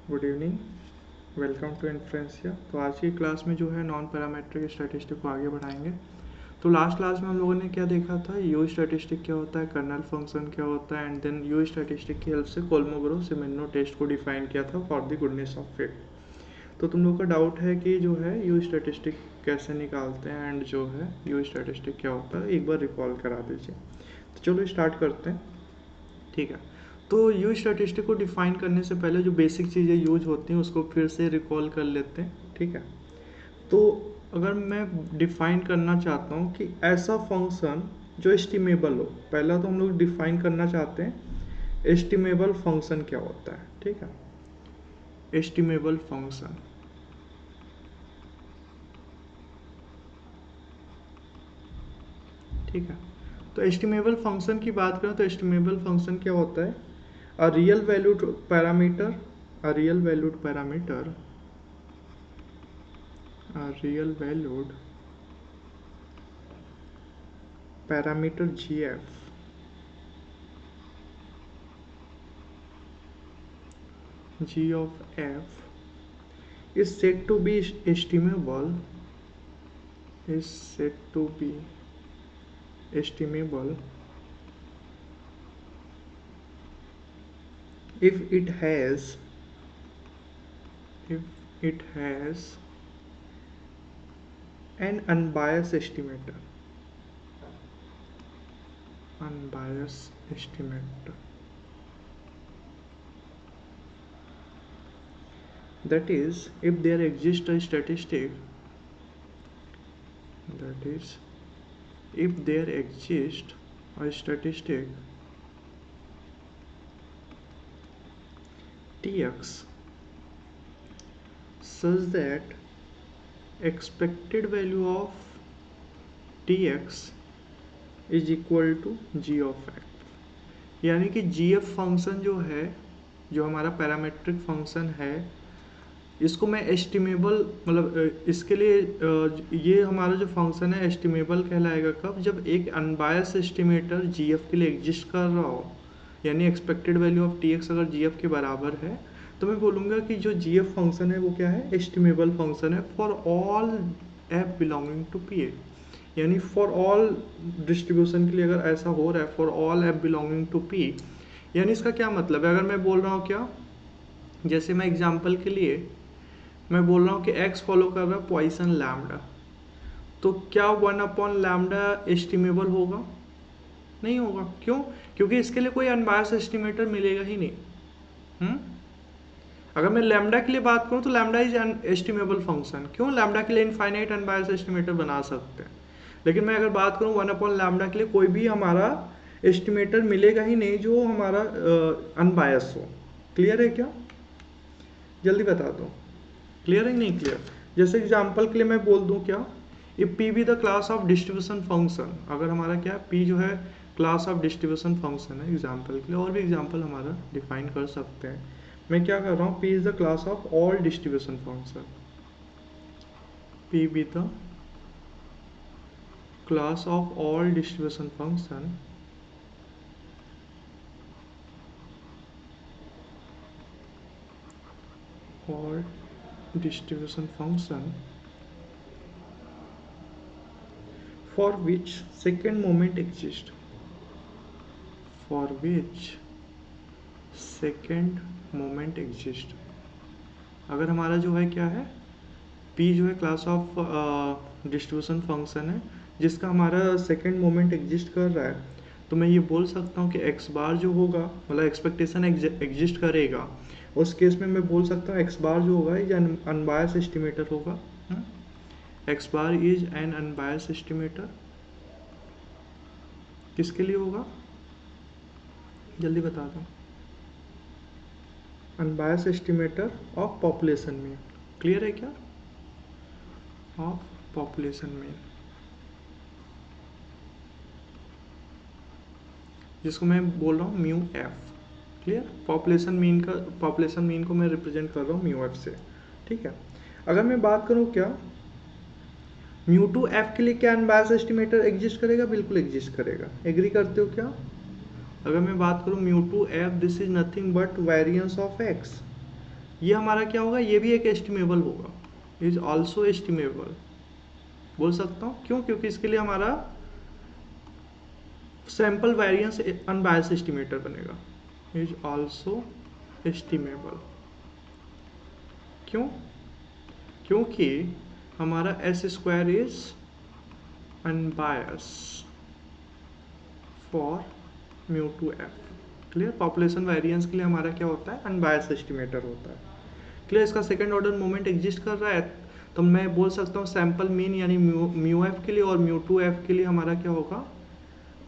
Good evening, welcome to Influencia. तो आज की क्लास में जो है नॉन पैरामेट्रिक स्टैटिस्टिक को आगे बढ़ाएंगे। तो लास्ट क्लास में हम लोगों ने क्या देखा था, यू स्टैटिस्टिक क्या होता है, कर्नल फंक्शन क्या होता है, एंड देन यू स्टैटिस्टिक की हेल्प से कोल्मोग्रोव-सिमिनोव टेस्ट को डिफाइन किया था for the goodness of fit. तो तुम लोग का डाउट है कि जो है यू स्टैटिस्टिक कैसे निकालते हैं एंड जो है यू स्टैटिस्टिक क्या होता है, एक बार रिकॉल करा दीजिए। तो चलो स्टार्ट करते हैं। ठीक है, तो यू स्टैटिस्टिक को डिफाइन करने से पहले जो बेसिक चीज़ें यूज होती हैं उसको फिर से रिकॉल कर लेते हैं। ठीक है, तो अगर मैं डिफाइन करना चाहता हूँ कि ऐसा फंक्शन जो एस्टिमेबल हो, पहला तो हम लोग डिफाइन करना चाहते हैं एस्टिमेबल फंक्शन क्या होता है। ठीक है, एस्टिमेबल फंक्शन, ठीक है। तो एस्टिमेबल फंक्शन की बात करें तो एस्टिमेबल फंक्शन क्या होता है, a real valued parameter, a real valued parameter, a real valued parameter g of f is said to be estimable, is said to be estimable if it has, if it has an unbiased estimator, unbiased estimator, that is if there exists a statistic, that is if there exists a statistic tx such that expected value of tx is equal to G of X, यानी कि जी F function जो है, जो हमारा parametric function है, इसको मैं estimable, मतलब इसके लिए ये हमारा जो फंक्शन है एस्टिमेबल कहलाएगा कब, जब एक अनबायस एस्टिमेटर जी एफ के लिए एग्जिस्ट कर रहा हो, यानी expected value of T x अगर जी एफ के बराबर है, तो मैं बोलूँगा कि जो जी एफ फंक्शन है वो क्या है, एस्टिमेबल फंक्शन है for all f belonging to p a, यानी फॉर ऑल डिस्ट्रीब्यूशन के लिए अगर ऐसा हो रहा है, for all f belonging to p, यानी इसका क्या मतलब है, अगर मैं बोल रहा हूँ क्या, जैसे मैं एग्जांपल के लिए मैं बोल रहा हूँ कि x फॉलो कर रहा है पॉइसन लैम्डा, तो क्या 1/लैम्डा एस्टिमेबल होगा? नहीं होगा। क्यों? क्योंकि इसके लिए कोई अनबायस एस्टिमेटर मिलेगा ही नहीं। अगर मैं लैम्डा के लिए बात करूँ तो lambda is an estimable function. क्यों? लैम्डा के लिए इनफाइनाइट अनबायस एस्टिमेटर बना सकते हैं, लेकिन मैं अगर बात करूँ 1/लैम्डा के लिए कोई भी हमारा एस्टिमेटर मिलेगा ही नहीं जो हमारा अनबायस हो। क्लियर है क्या? जल्दी बता दो, क्लियर है नहीं क्लियर? जैसे एग्जांपल के लिए मैं बोल दूं क्या, if P be the class of distribution function, अगर हमारा क्या पी जो है क्लास ऑफ डिस्ट्रीब्यूशन फंक्शन है, एग्जांपल के लिए और भी एग्जांपल हमारा डिफाइन कर सकते हैं। मैं क्या कर रहा हूँ, P is the class of all distribution function, P be the class of all distribution function or distribution function for which second moment exists, for which second moment exist। अगर हमारा जो है क्या है, p जो है क्लास ऑफ डिस्ट्रीब्यूशन फंक्शन है जिसका हमारा सेकेंड मोमेंट एग्जिस्ट कर रहा है, तो मैं ये बोल सकता हूँ कि x बार जो होगा, मतलब एक्सपेक्टेशन एग्जिस्ट करेगा, उस केस में मैं बोल सकता हूँ x बार जो होगा ये अनबायस एस्टिमेटर होगा। x bar is an unbiased estimator, किसके लिए होगा? जल्दी बता दो। अनबायस एस्टिमेटर ऑफ पॉपुलेशन में। क्लियर है क्या? ऑफ पॉपुलेशन में, जिसको मैं बोल रहा हूँ mu F. Clear? Population mean को मैं रिप्रेजेंट कर रहा हूँ म्यू एफ से। ठीक है, अगर मैं बात करूँ क्या, म्यू टू एफ के लिए क्या अनबायस एस्टिमेटर एग्जिस्ट करेगा? बिल्कुल एग्जिस्ट करेगा। एग्री करते हो क्या? अगर मैं बात करूँ mu two F, this is nothing but variance of x, ये हमारा क्या होगा, ये भी एक एस्टिमेबल होगा, इज ऑल्सो एस्टिमेबल बोल सकता हूँ। क्यों? क्योंकि इसके लिए हमारा सैंपल वेरिएंस अनबायस्ड एस्टिमेटर बनेगा, इज ऑल्सो एस्टिमेबल। क्यों? क्योंकि हमारा S square is unbiased for mu two F. Clear? Population variance के लिए हमारा क्या होता है, अनबायस्ड एस्टिमेटर होता है। क्लियर? इसका सेकंड ऑर्डर मोमेंट एग्जिस्ट कर रहा है, तो मैं बोल सकता हूँ सैंपल मीन यानी म्यू एफ के लिए और म्यू टू एफ के लिए हमारा क्या होगा,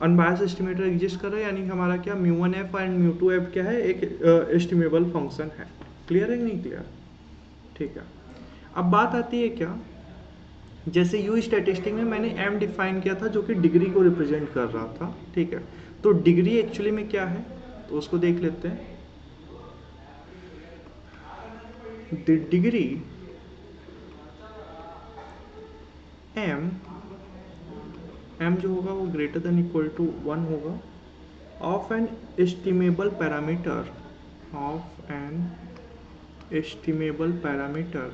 अनबायस्ड एस्टिमेटर एग्जिस्ट कर रहा है, यानी हमारा क्या mu one F and mu two F क्या है, एक एस्टिमेबल फंक्शन है। क्लियर है कि नहीं क्लियर? ठीक है। अब बात आती है क्या, जैसे यू स्टैटिस्टिक में मैंने एम डिफाइन किया था जो कि डिग्री को रिप्रेजेंट कर रहा था, ठीक है। तो डिग्री एक्चुअली में क्या है, तो उसको देख लेते हैं। द डिग्री एम जो होगा वो ग्रेटर देन इक्वल टू 1 होगा of an estimable parameter, of an estimable parameter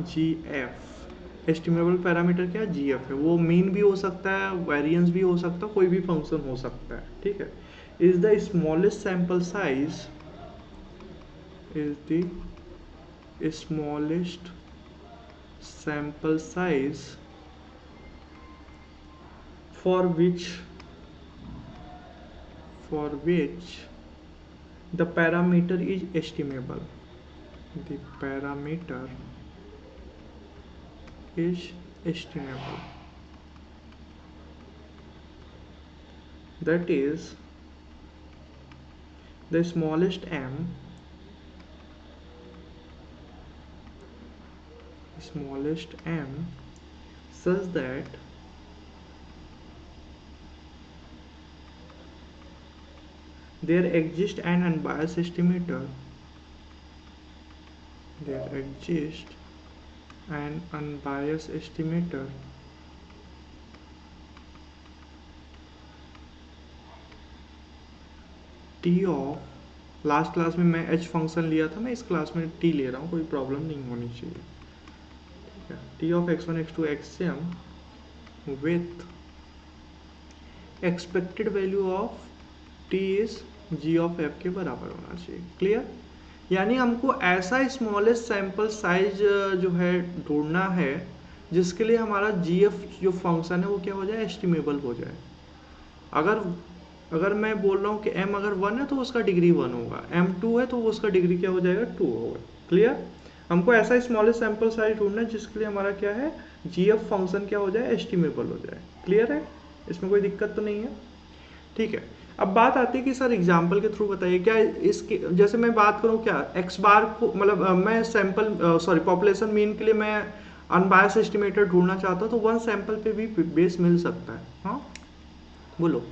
G F. Estimable parameter क्या है, जी एफ है। वो मीन भी हो सकता है, वेरिएंस भी हो सकता है, कोई भी फंक्शन हो सकता है, ठीक है। Is the smallest sample size, is the smallest sample size for which the parameter is estimable, the parameter is estimable, that is the smallest m such that there exists an unbiased estimator, t of, last class में मैं h function लिया था, मैं इस class में t ले रहा हूँ, कोई प्रॉब्लम नहीं होनी चाहिए, ठीक है। t of x1 x2 xm with expected value of t is g of f के बराबर होना चाहिए। क्लियर? यानी हमको ऐसा स्मॉलेस्ट सैंपल साइज जो है ढूंढना है जिसके लिए हमारा gf जो फंक्शन है वो क्या हो जाए, एस्टिमेबल हो जाए। अगर मैं बोल रहा हूँ कि m अगर 1 है तो उसका डिग्री 1 होगा, m 2 है तो उसका डिग्री क्या हो जाएगा, 2 होगा। क्लियर? हमको ऐसा स्मॉलेस्ट सैंपल साइज ढूंढना है जिसके लिए हमारा क्या है, gf फंक्शन क्या हो जाए, एस्टिमेबल हो जाए। क्लियर है? इसमें कोई दिक्कत तो नहीं है, ठीक है। अब बात आती है कि सर एग्जाम्पल के थ्रू बताइए, क्या इसके जैसे मैं बात करूं क्या एक्स बार को, मतलब मैं सैंपल पॉपुलेशन मीन के लिए मैं अनबायस्ड एस्टिमेटर ढूंढना चाहता हूं तो वन सैंपल पे भी बेस मिल सकता है। हाँ बोलो,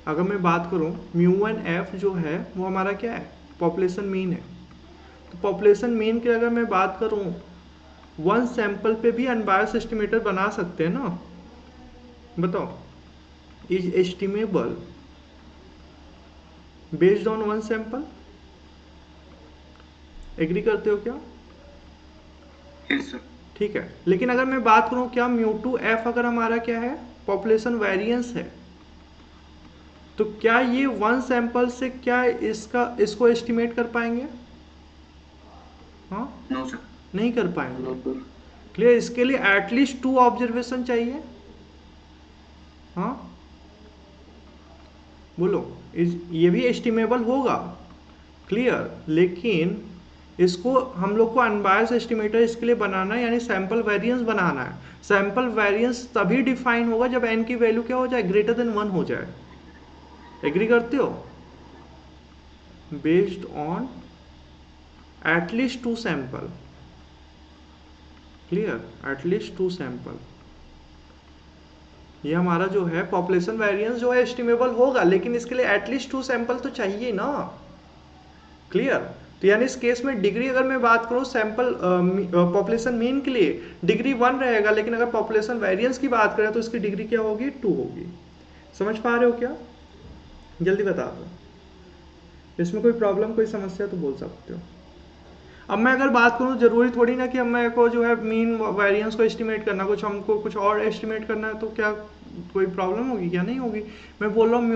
अगर मैं बात करूं म्यू वन एफ जो है वो हमारा क्या है, पॉपुलेशन मीन है। तो पॉपुलेशन मीन की अगर मैं बात करूं वन सैंपल पे भी अनबायस्ड एस्टिमेटर बना सकते हैं ना, बताओ। Is estimable based on one sample, agree करते हो क्या? Yes sir. ठीक है, लेकिन अगर मैं बात करूं क्या म्यू टू एफ अगर हमारा क्या है, पॉपुलेशन वेरिएंस है, तो क्या ये वन सैंपल से क्या इसको एस्टिमेट कर पाएंगे? हाँ नो सर, नहीं कर पाएंगे। क्लियर? इसके लिए एटलीस्ट 2 ऑब्जर्वेशन चाहिए। हाँ बोलो, ये भी एस्टिमेबल होगा। क्लियर? लेकिन इसको हम लोग को अनबायस्ड एस्टिमेटर इसके लिए बनाना है, यानी सैंपल वेरिएंस बनाना है। सैंपल वेरिएंस तभी डिफाइन होगा जब n की वैल्यू क्या हो जाए, ग्रेटर देन 1 हो जाए। एग्री करते हो? Based on at least 2 sample. Clear? At least 2 sample. ये हमारा जो है पॉपुलेशन वेरिएंस जो है एस्टिमेबल होगा, लेकिन इसके लिए एटलीस्ट 2 सैंपल तो चाहिए ना। क्लियर? तो यानी इस केस में डिग्री अगर मैं बात करूं सैंपल पॉपुलेशन मीन के लिए डिग्री 1 रहेगा, लेकिन अगर पॉपुलेशन वेरिएंस की बात करें तो इसकी डिग्री क्या होगी, 2 होगी। समझ पा रहे हो क्या? जल्दी बता दो। इसमें कोई प्रॉब्लम, कोई समस्या तो बोल सकते हो। अब मैं अगर बात करूँ, जरूरी थोड़ी ना कि अब मेरे को जो है मीन वेरिएंस को एस्टिमेट करना, कुछ हमको कुछ और एस्टिमेट करना है, तो क्या कोई प्रॉब्लम होगी? क्या नहीं होगी। मैं बोल रहा हूँ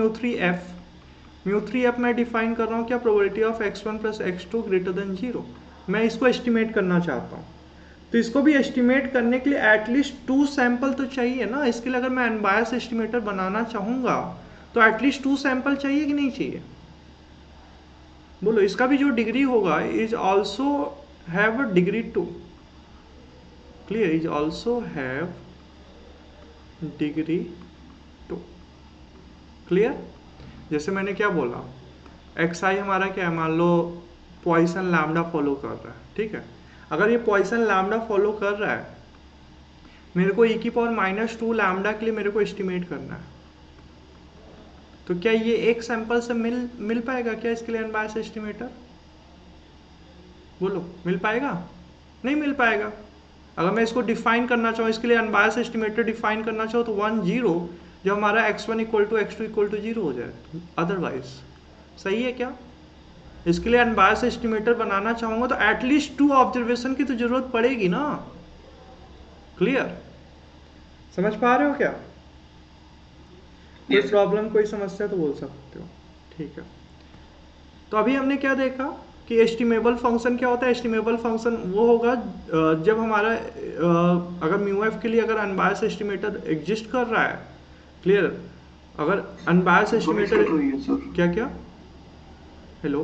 म्यू3 एफ मैं डिफाइन कर रहा हूँ क्या, probability of x1 plus x2 greater than 0। मैं इसको एस्टिमेट करना चाहता हूँ, तो इसको भी एस्टिमेट करने के लिए एटलीस्ट 2 सैंपल तो चाहिए ना। इसके लिए अगर मैं अनबायस एस्टिमेटर बनाना चाहूँगा तो एटलीस्ट 2 सैंपल चाहिए कि नहीं चाहिए? बोलो। इसका भी जो डिग्री होगा is also have a degree 2। Clear? Is also have degree 2। Clear? जैसे मैंने क्या बोला, एक्स आई हमारा क्या है, मान लो पॉइसन लैम्डा फॉलो कर रहा है, ठीक है। अगर ये पॉइसन लैम्डा फॉलो कर रहा है, मेरे को e⁻⁻² लैम्डा के लिए मेरे को एस्टिमेट करना है, तो क्या ये एक सैंपल से मिल पाएगा क्या इसके लिए अनबायस एस्टिमेटर? बोलो, मिल पाएगा? नहीं मिल पाएगा। अगर मैं इसको डिफाइन करना चाहूँ, इसके लिए अनबायस एस्टिमेटर डिफाइन करना चाहूँ, तो 1 0 जब हमारा x1 = x2 = 0 हो जाए, अदरवाइज। सही है क्या? इसके लिए अनबायस एस्टिमेटर बनाना चाहूंगा तो एटलीस्ट 2 ऑब्जर्वेशन की तो जरूरत पड़ेगी ना। क्लियर? समझ पा रहे हो क्या? कोई प्रॉब्लम, कोई समस्या तो बोल सकते हो। ठीक है, तो अभी हमने क्या देखा कि एस्टिमेबल फंक्शन क्या होता है। एस्टिमेबल फंक्शन वो होगा जब हमारा अगर म्यू एफ के लिए अगर अनबायस एस्टिमेटर एग्जिस्ट कर रहा है। क्लियर? अगर अनबायस एस्टिमेटर क्या क्या हेलो,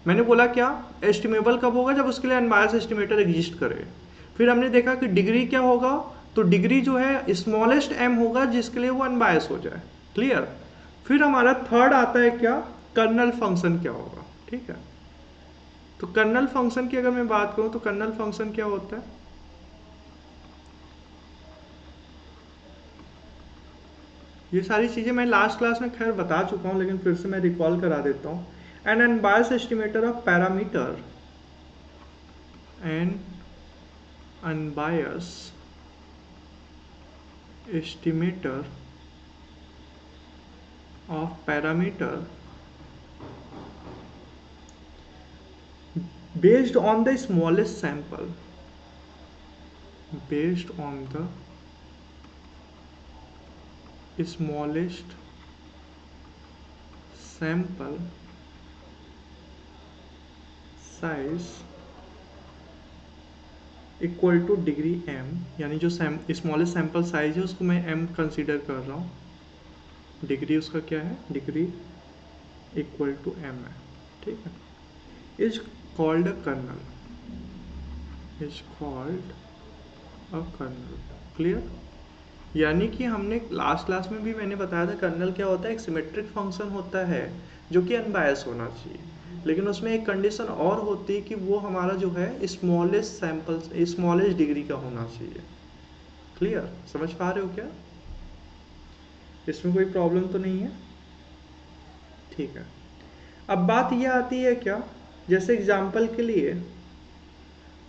मैंने बोला क्या, एस्टिमेबल कब होगा, जब उसके लिए अनबायस एस्टिमेटर एग्जिस्ट करे। फिर हमने देखा कि डिग्री क्या होगा, तो डिग्री जो है स्मॉलेस्ट एम होगा जिसके लिए वो अनबायस हो जाए। क्लियर? फिर हमारा थर्ड आता है क्या, कर्नल फंक्शन क्या होगा। ठीक है, तो कर्नल फंक्शन की अगर मैं बात करूं तो कर्नल फंक्शन क्या होता है, ये सारी चीजें मैं लास्ट क्लास में खैर बता चुका हूं, लेकिन फिर से मैं रिकॉल करा देता हूं। An unbiased estimator of parameter, an unbiased estimator of parameter based on the smallest sample, based on the smallest sample size equal two degree m, यानी जो स्मॉलेस्ट सैंपल साइज है उसको मैं m कंसीडर कर रहा हूँ, डिग्री उसका क्या है, डिग्री इक्वल टू m है। ठीक है, is called a kernel, is called a kernel. Clear? यानी कि हमने लास्ट क्लास में भी मैंने बताया था कर्नल क्या होता है, एक सिमेट्रिक फंक्शन होता है जो कि अनबायस होना चाहिए, लेकिन उसमें एक कंडीशन और होती है कि वो हमारा जो है स्मॉलेस्ट सैंपल, स्मॉलेस्ट डिग्री का होना चाहिए। क्लियर? समझ पा रहे हो क्या? इसमें कोई प्रॉब्लम तो नहीं है? ठीक है, अब बात यह आती है क्या, जैसे एग्जाम्पल के लिए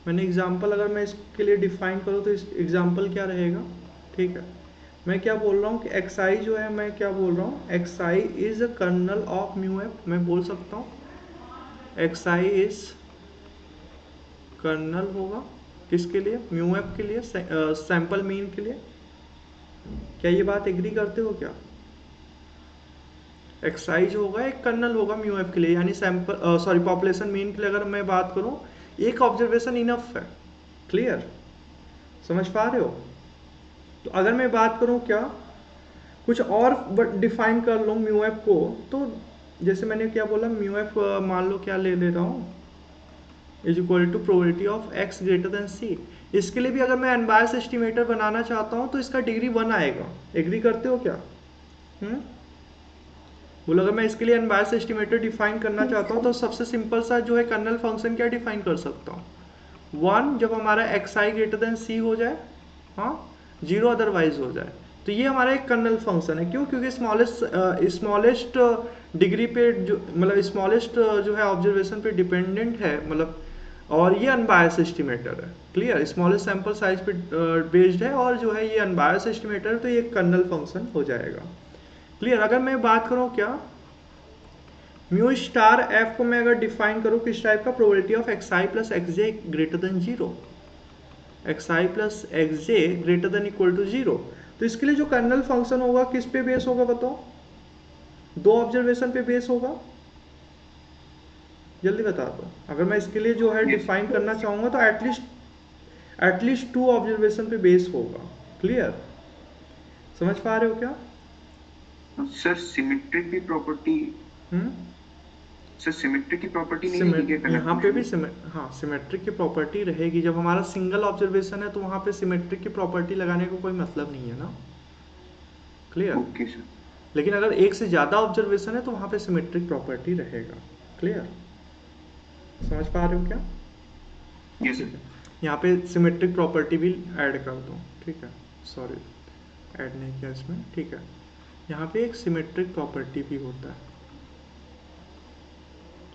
मैंने एग्जाम्पल अगर मैं इसके लिए डिफाइन करूँ तो इस एग्जाम्पल क्या रहेगा। ठीक है, मैं क्या बोल रहा हूँ कि एक्स आई जो है, मैं क्या बोल रहा हूँ, x i is a kernel of mu f. मैं बोल सकता हूँ एक्स आई इज कर्नल होगा किसके लिए, म्यू एफ के लिए, सैंपल मीन के लिए। क्या ये बात एग्री करते हो क्या? एक्स आई जो होगा एक कर्नल होगा म्यू एफ के लिए, यानी सैंपल सॉरी पॉपुलेशन मीन के लिए अगर मैं बात करूँ एक ऑब्जर्वेशन इनफ है। क्लियर? समझ पा रहे हो? तो अगर मैं बात करूँ क्या, कुछ और डिफाइन कर लो म्यू एफ को, तो जैसे मैंने क्या बोला, म्यू एफ मान लो क्या ले रहा हूँ, is equal to probability of x greater than c। इसके लिए भी अगर मैं अनबायस एस्टिमेटर बनाना चाहता हूँ तो इसका डिग्री 1 आएगा। एग्री करते हो क्या? बोलो, अगर मैं इसके लिए अनबायस एस्टिमेटर डिफाइन करना चाहता हूँ तो सबसे सिंपल सा जो है कर्नल फंक्शन क्या डिफाइन कर सकता हूँ, 1 जब हमारा xi ग्रेटर देन c हो जाए, हाँ, 0 अदरवाइज हो जाए, तो ये हमारा एक कर्नल फंक्शन है। क्यों? क्योंकि स्मॉलेस्ट डिग्री पे जो मतलब स्मॉलेस्ट जो है ऑब्जर्वेशन पे डिपेंडेंट है, मतलब, और ये अनबायस एस्टिमेटर है। क्लियर? स्मॉलेस्ट सैंपल साइज पे बेस्ड है और जो है ये अनबायस एस्टिमेटर है, तो ये कर्नल फंक्शन हो जाएगा। क्लियर? अगर मैं बात करूँ क्या, म्यू स्टार एफ को मैं अगर डिफाइन करूं किस टाइप का, probability of x i plus x j greater than zero, x i plus x j greater than equal to zero. तो इसके लिए जो कर्नल फंक्शन होगा किस पे बेस होगा बताओ, दो ऑब्जर्वेशन पे बेस होगा, जल्दी बता दो। अगर मैं इसके लिए जो है डिफाइन करना चाहूंगा तो एटलीस्ट टू ऑब्जर्वेशन पे बेस होगा। क्लियर, समझ पा रहे हो क्या? सर सिमेट्रिक की प्रॉपर्टी, सर सिमेट्रिक की प्रॉपर्टी नहीं है क्या? यहाँ पे भी हाँ सिमेट्रिक की प्रॉपर्टी रहेगी। जब हमारा सिंगल ऑब्जर्वेशन है तो वहाँ पे सिमेट्रिक की प्रॉपर्टी लगाने का कोई मतलब नहीं है ना। Clear, okay sir. लेकिन अगर एक से ज़्यादा ऑब्जर्वेशन है तो वहाँ पे सिमेट्रिक प्रॉपर्टी रहेगा। क्लियर, समझ पा रहे हो क्या? Yes sir. यहाँ पे सिमेट्रिक प्रॉपर्टी भी ऐड कर दो, ठीक है, सॉरी ऐड नहीं किया इसमें, ठीक है। यहाँ पे एक सिमेट्रिक प्रॉपर्टी भी होता है।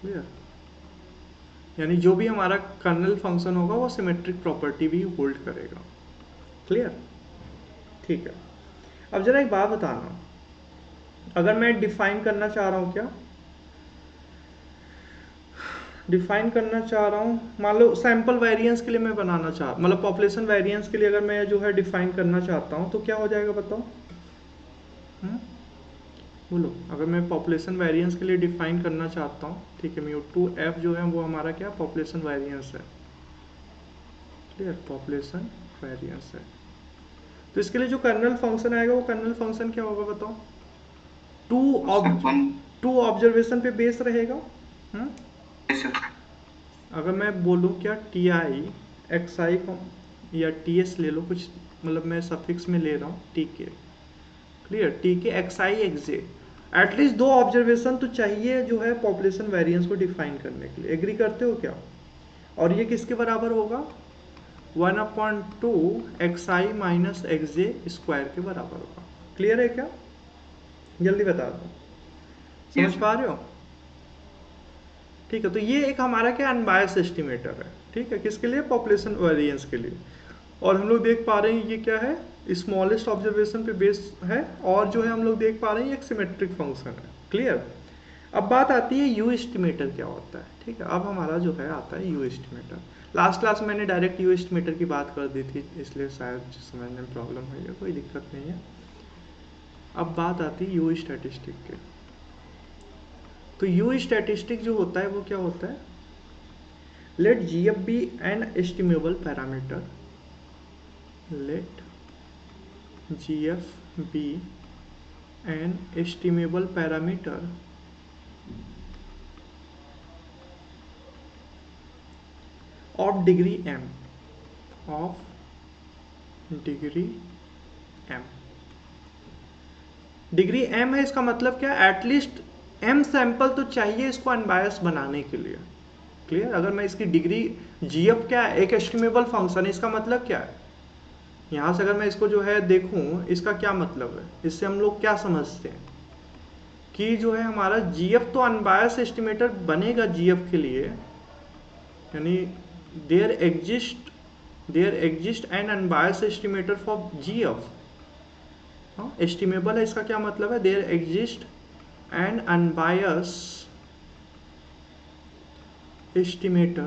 क्लियर, यानी जो भी हमारा कर्नल फंक्शन होगा वो सिमेट्रिक प्रॉपर्टी भी होल्ड करेगा। क्लियर, ठीक है। अब जरा एक बात बताना, अगर मैं डिफाइन करना चाह रहा हूँ, क्या डिफाइन करना चाह रहा हूँ, मान लो सैंपल वेरिएंस के लिए मैं बनाना चाह, मतलब पॉपुलेशन वेरिएंस के लिए अगर मैं जो है डिफाइन करना चाहता हूँ तो क्या हो जाएगा बताओ? बोलो, अगर मैं पॉपुलेशन वेरिएंस के लिए डिफाइन करना चाहता हूँ, ठीक है, म्यू टू एफ जो है वो हमारा क्या पॉपुलेशन वेरिएंस है। क्लियर, पॉपुलेशन वेरिएंस है। तो इसके लिए जो कर्नल फंक्शन आएगा वो कर्नल फंक्शन क्या होगा बताओ? टू ऑब्जर्वेशन पे बेस रहेगा। अगर मैं बोलूँ क्या टी आई एक्स आई को या टी एस ले लो कुछ, मतलब मैं सफिक्स में ले रहा हूँ टी के। क्लियर, टी के एक्स आई एक्स जे, एटलीस्ट दो ऑब्जर्वेशन तो चाहिए जो है पॉपुलेशन वेरिएंस को डिफाइन करने के लिए। एग्री करते हो क्या? और ये किसके बराबर होगा? 1/2 एक्स आई माइनस एक्स जे स्क्वायर के बराबर होगा। क्लियर है क्या? जल्दी बता दो, समझ पा रहे हो? ठीक है, तो ये एक हमारा क्या अनबायस एस्टिमेटर है, ठीक है, किसके लिए? पॉपुलेशन वेरिएंस के लिए। और हम लोग देख पा रहे हैं ये क्या है, स्मॉलेस्ट ऑब्जर्वेशन पे बेस है, और जो है हम लोग देख पा रहे हैं एक सिमेट्रिक फंक्शन है। क्लियर, अब बात आती है यू एस्टिमेटर क्या होता है। ठीक है, अब हमारा जो है आता है यू एस्टिमेटर। लास्ट क्लास में मैंने डायरेक्ट यू एस्टिमेटर की बात कर दी थी, इसलिए शायद समझने में प्रॉब्लम हुई है, कोई दिक्कत नहीं है। अब बात आती है यू स्टैटिस्टिक के। तो यू स्टैटिस्टिक जो होता है वो क्या होता है? Let G F be an estimable parameter, let G F be an estimable parameter of degree m, of degree m। Degree m है, इसका मतलब क्या? एटलीस्ट m सैंपल तो चाहिए इसको अनबायस बनाने के लिए। क्लियर, अगर मैं इसकी डिग्री gf क्या है, एक एस्टिमेबल फंक्शन है, इसका मतलब क्या है? यहां से अगर मैं इसको जो है देखूं, इसका क्या मतलब है, इससे हम लोग क्या समझते हैं कि जो है हमारा gf तो अनबायस एस्टिमेटर बनेगा gf के लिए, यानी there exist an unbiased estimator for gf। Estimable है, इसका क्या मतलब है? there exist an unbiased estimator।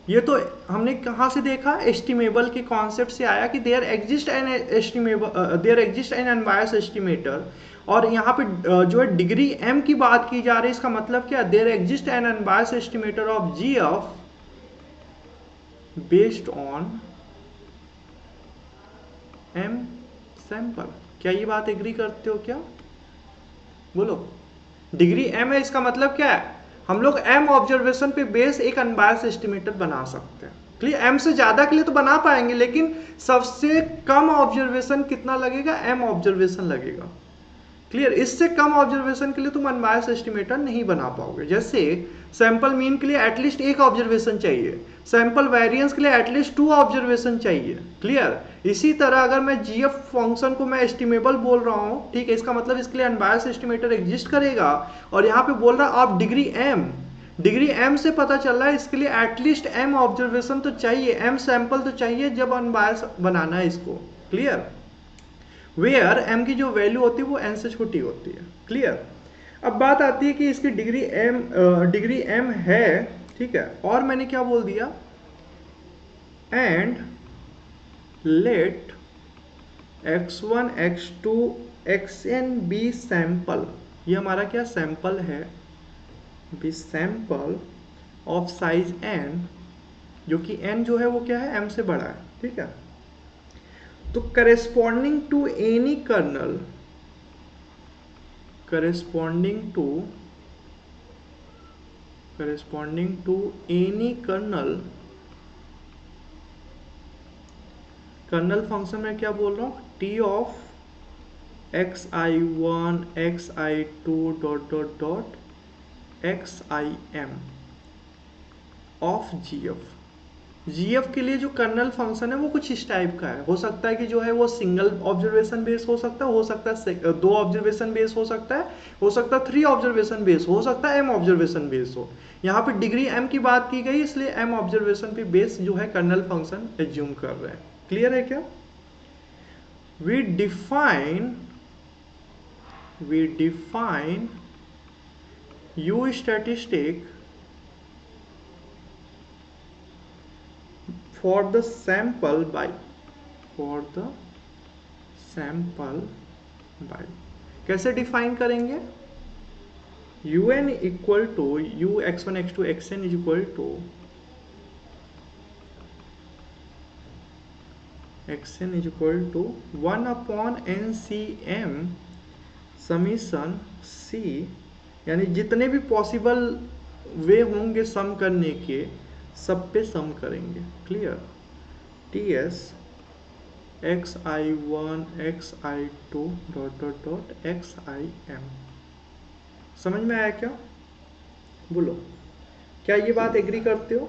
ये तो हमने कहाँ से देखा? एस्टिमेबल के कॉन्सेप्ट से आया कि there exist an unbiased estimator, और यहाँ पे जो है डिग्री m की बात की जा रही है, इसका मतलब क्या? there exist an unbiased estimator of gf based on m sample. क्या ये बात एग्री करते हो क्या? बोलो, डिग्री m है, इसका मतलब क्या है? हम लोग m ऑब्जर्वेशन पे बेस एक अनबायस एस्टिमेटर बना सकते हैं। क्लियर, m से ज्यादा के लिए तो बना पाएंगे, लेकिन सबसे कम ऑब्जर्वेशन कितना लगेगा? m ऑब्जर्वेशन लगेगा। क्लियर, इससे कम ऑब्जर्वेशन के लिए तुम अनबायस एस्टिमेटर नहीं बना पाओगे। जैसे सैंपल मीन के लिए एटलीस्ट एक ऑब्जर्वेशन चाहिए, सैंपल वेरिएंस के लिए एटलीस्ट 2 ऑब्जर्वेशन चाहिए। क्लियर, इसी तरह अगर मैं जीएफ फंक्शन को मैं एस्टिमेबल बोल रहा हूं, ठीक है, इसका मतलब इसके लिए अनबायस एस्टिमेटर एग्जिस्ट करेगा, और यहाँ पे बोल रहा आप डिग्री m से पता चल रहा है इसके लिए एटलीस्ट m ऑब्जर्वेशन तो चाहिए, m सैंपल तो चाहिए जब अनबायस बनाना है इसको। क्लियर, वेयर m की जो वैल्यू होती है वो n से छोटी होती है। क्लियर, अब बात आती है कि इसकी डिग्री m है, ठीक है, और मैंने क्या बोल दिया, and let x1 x2 xn be sample, ये हमारा क्या सैंपल है, be sample of size n, जो कि n जो है वो क्या है, m से बड़ा है, ठीक है। तो corresponding to any kernel, corresponding to any kernel function में क्या बोल रहा हूँ, t of xi1 xi2 dot dot dot xim of gf के लिए जो कर्नल फंक्शन है वो कुछ इस टाइप का है। हो सकता है कि जो है वो सिंगल ऑब्जर्वेशन बेस हो सकता है 2 ऑब्जर्वेशन बेस हो सकता है 3 ऑब्जर्वेशन बेस हो सकता है m ऑब्जर्वेशन बेस हो। यहाँ पे डिग्री m की बात की गई, इसलिए m ऑब्जर्वेशन पे बेस जो है कर्नल फंक्शन एज्यूम कर रहे हैं। क्लियर है क्या? We define u statistic for the sample by कैसे डिफाइन करेंगे, un equal to u x1 x2 xn is equal to xn is equal to 1/NCM summation c, यानी जितने भी पॉसिबल वे होंगे सम करने के, सब पे सम करेंगे। Clear? ts xi1 xi2 dot dot dot xim। समझ में आया क्या? बोलो, क्या ये बात एग्री करते हो?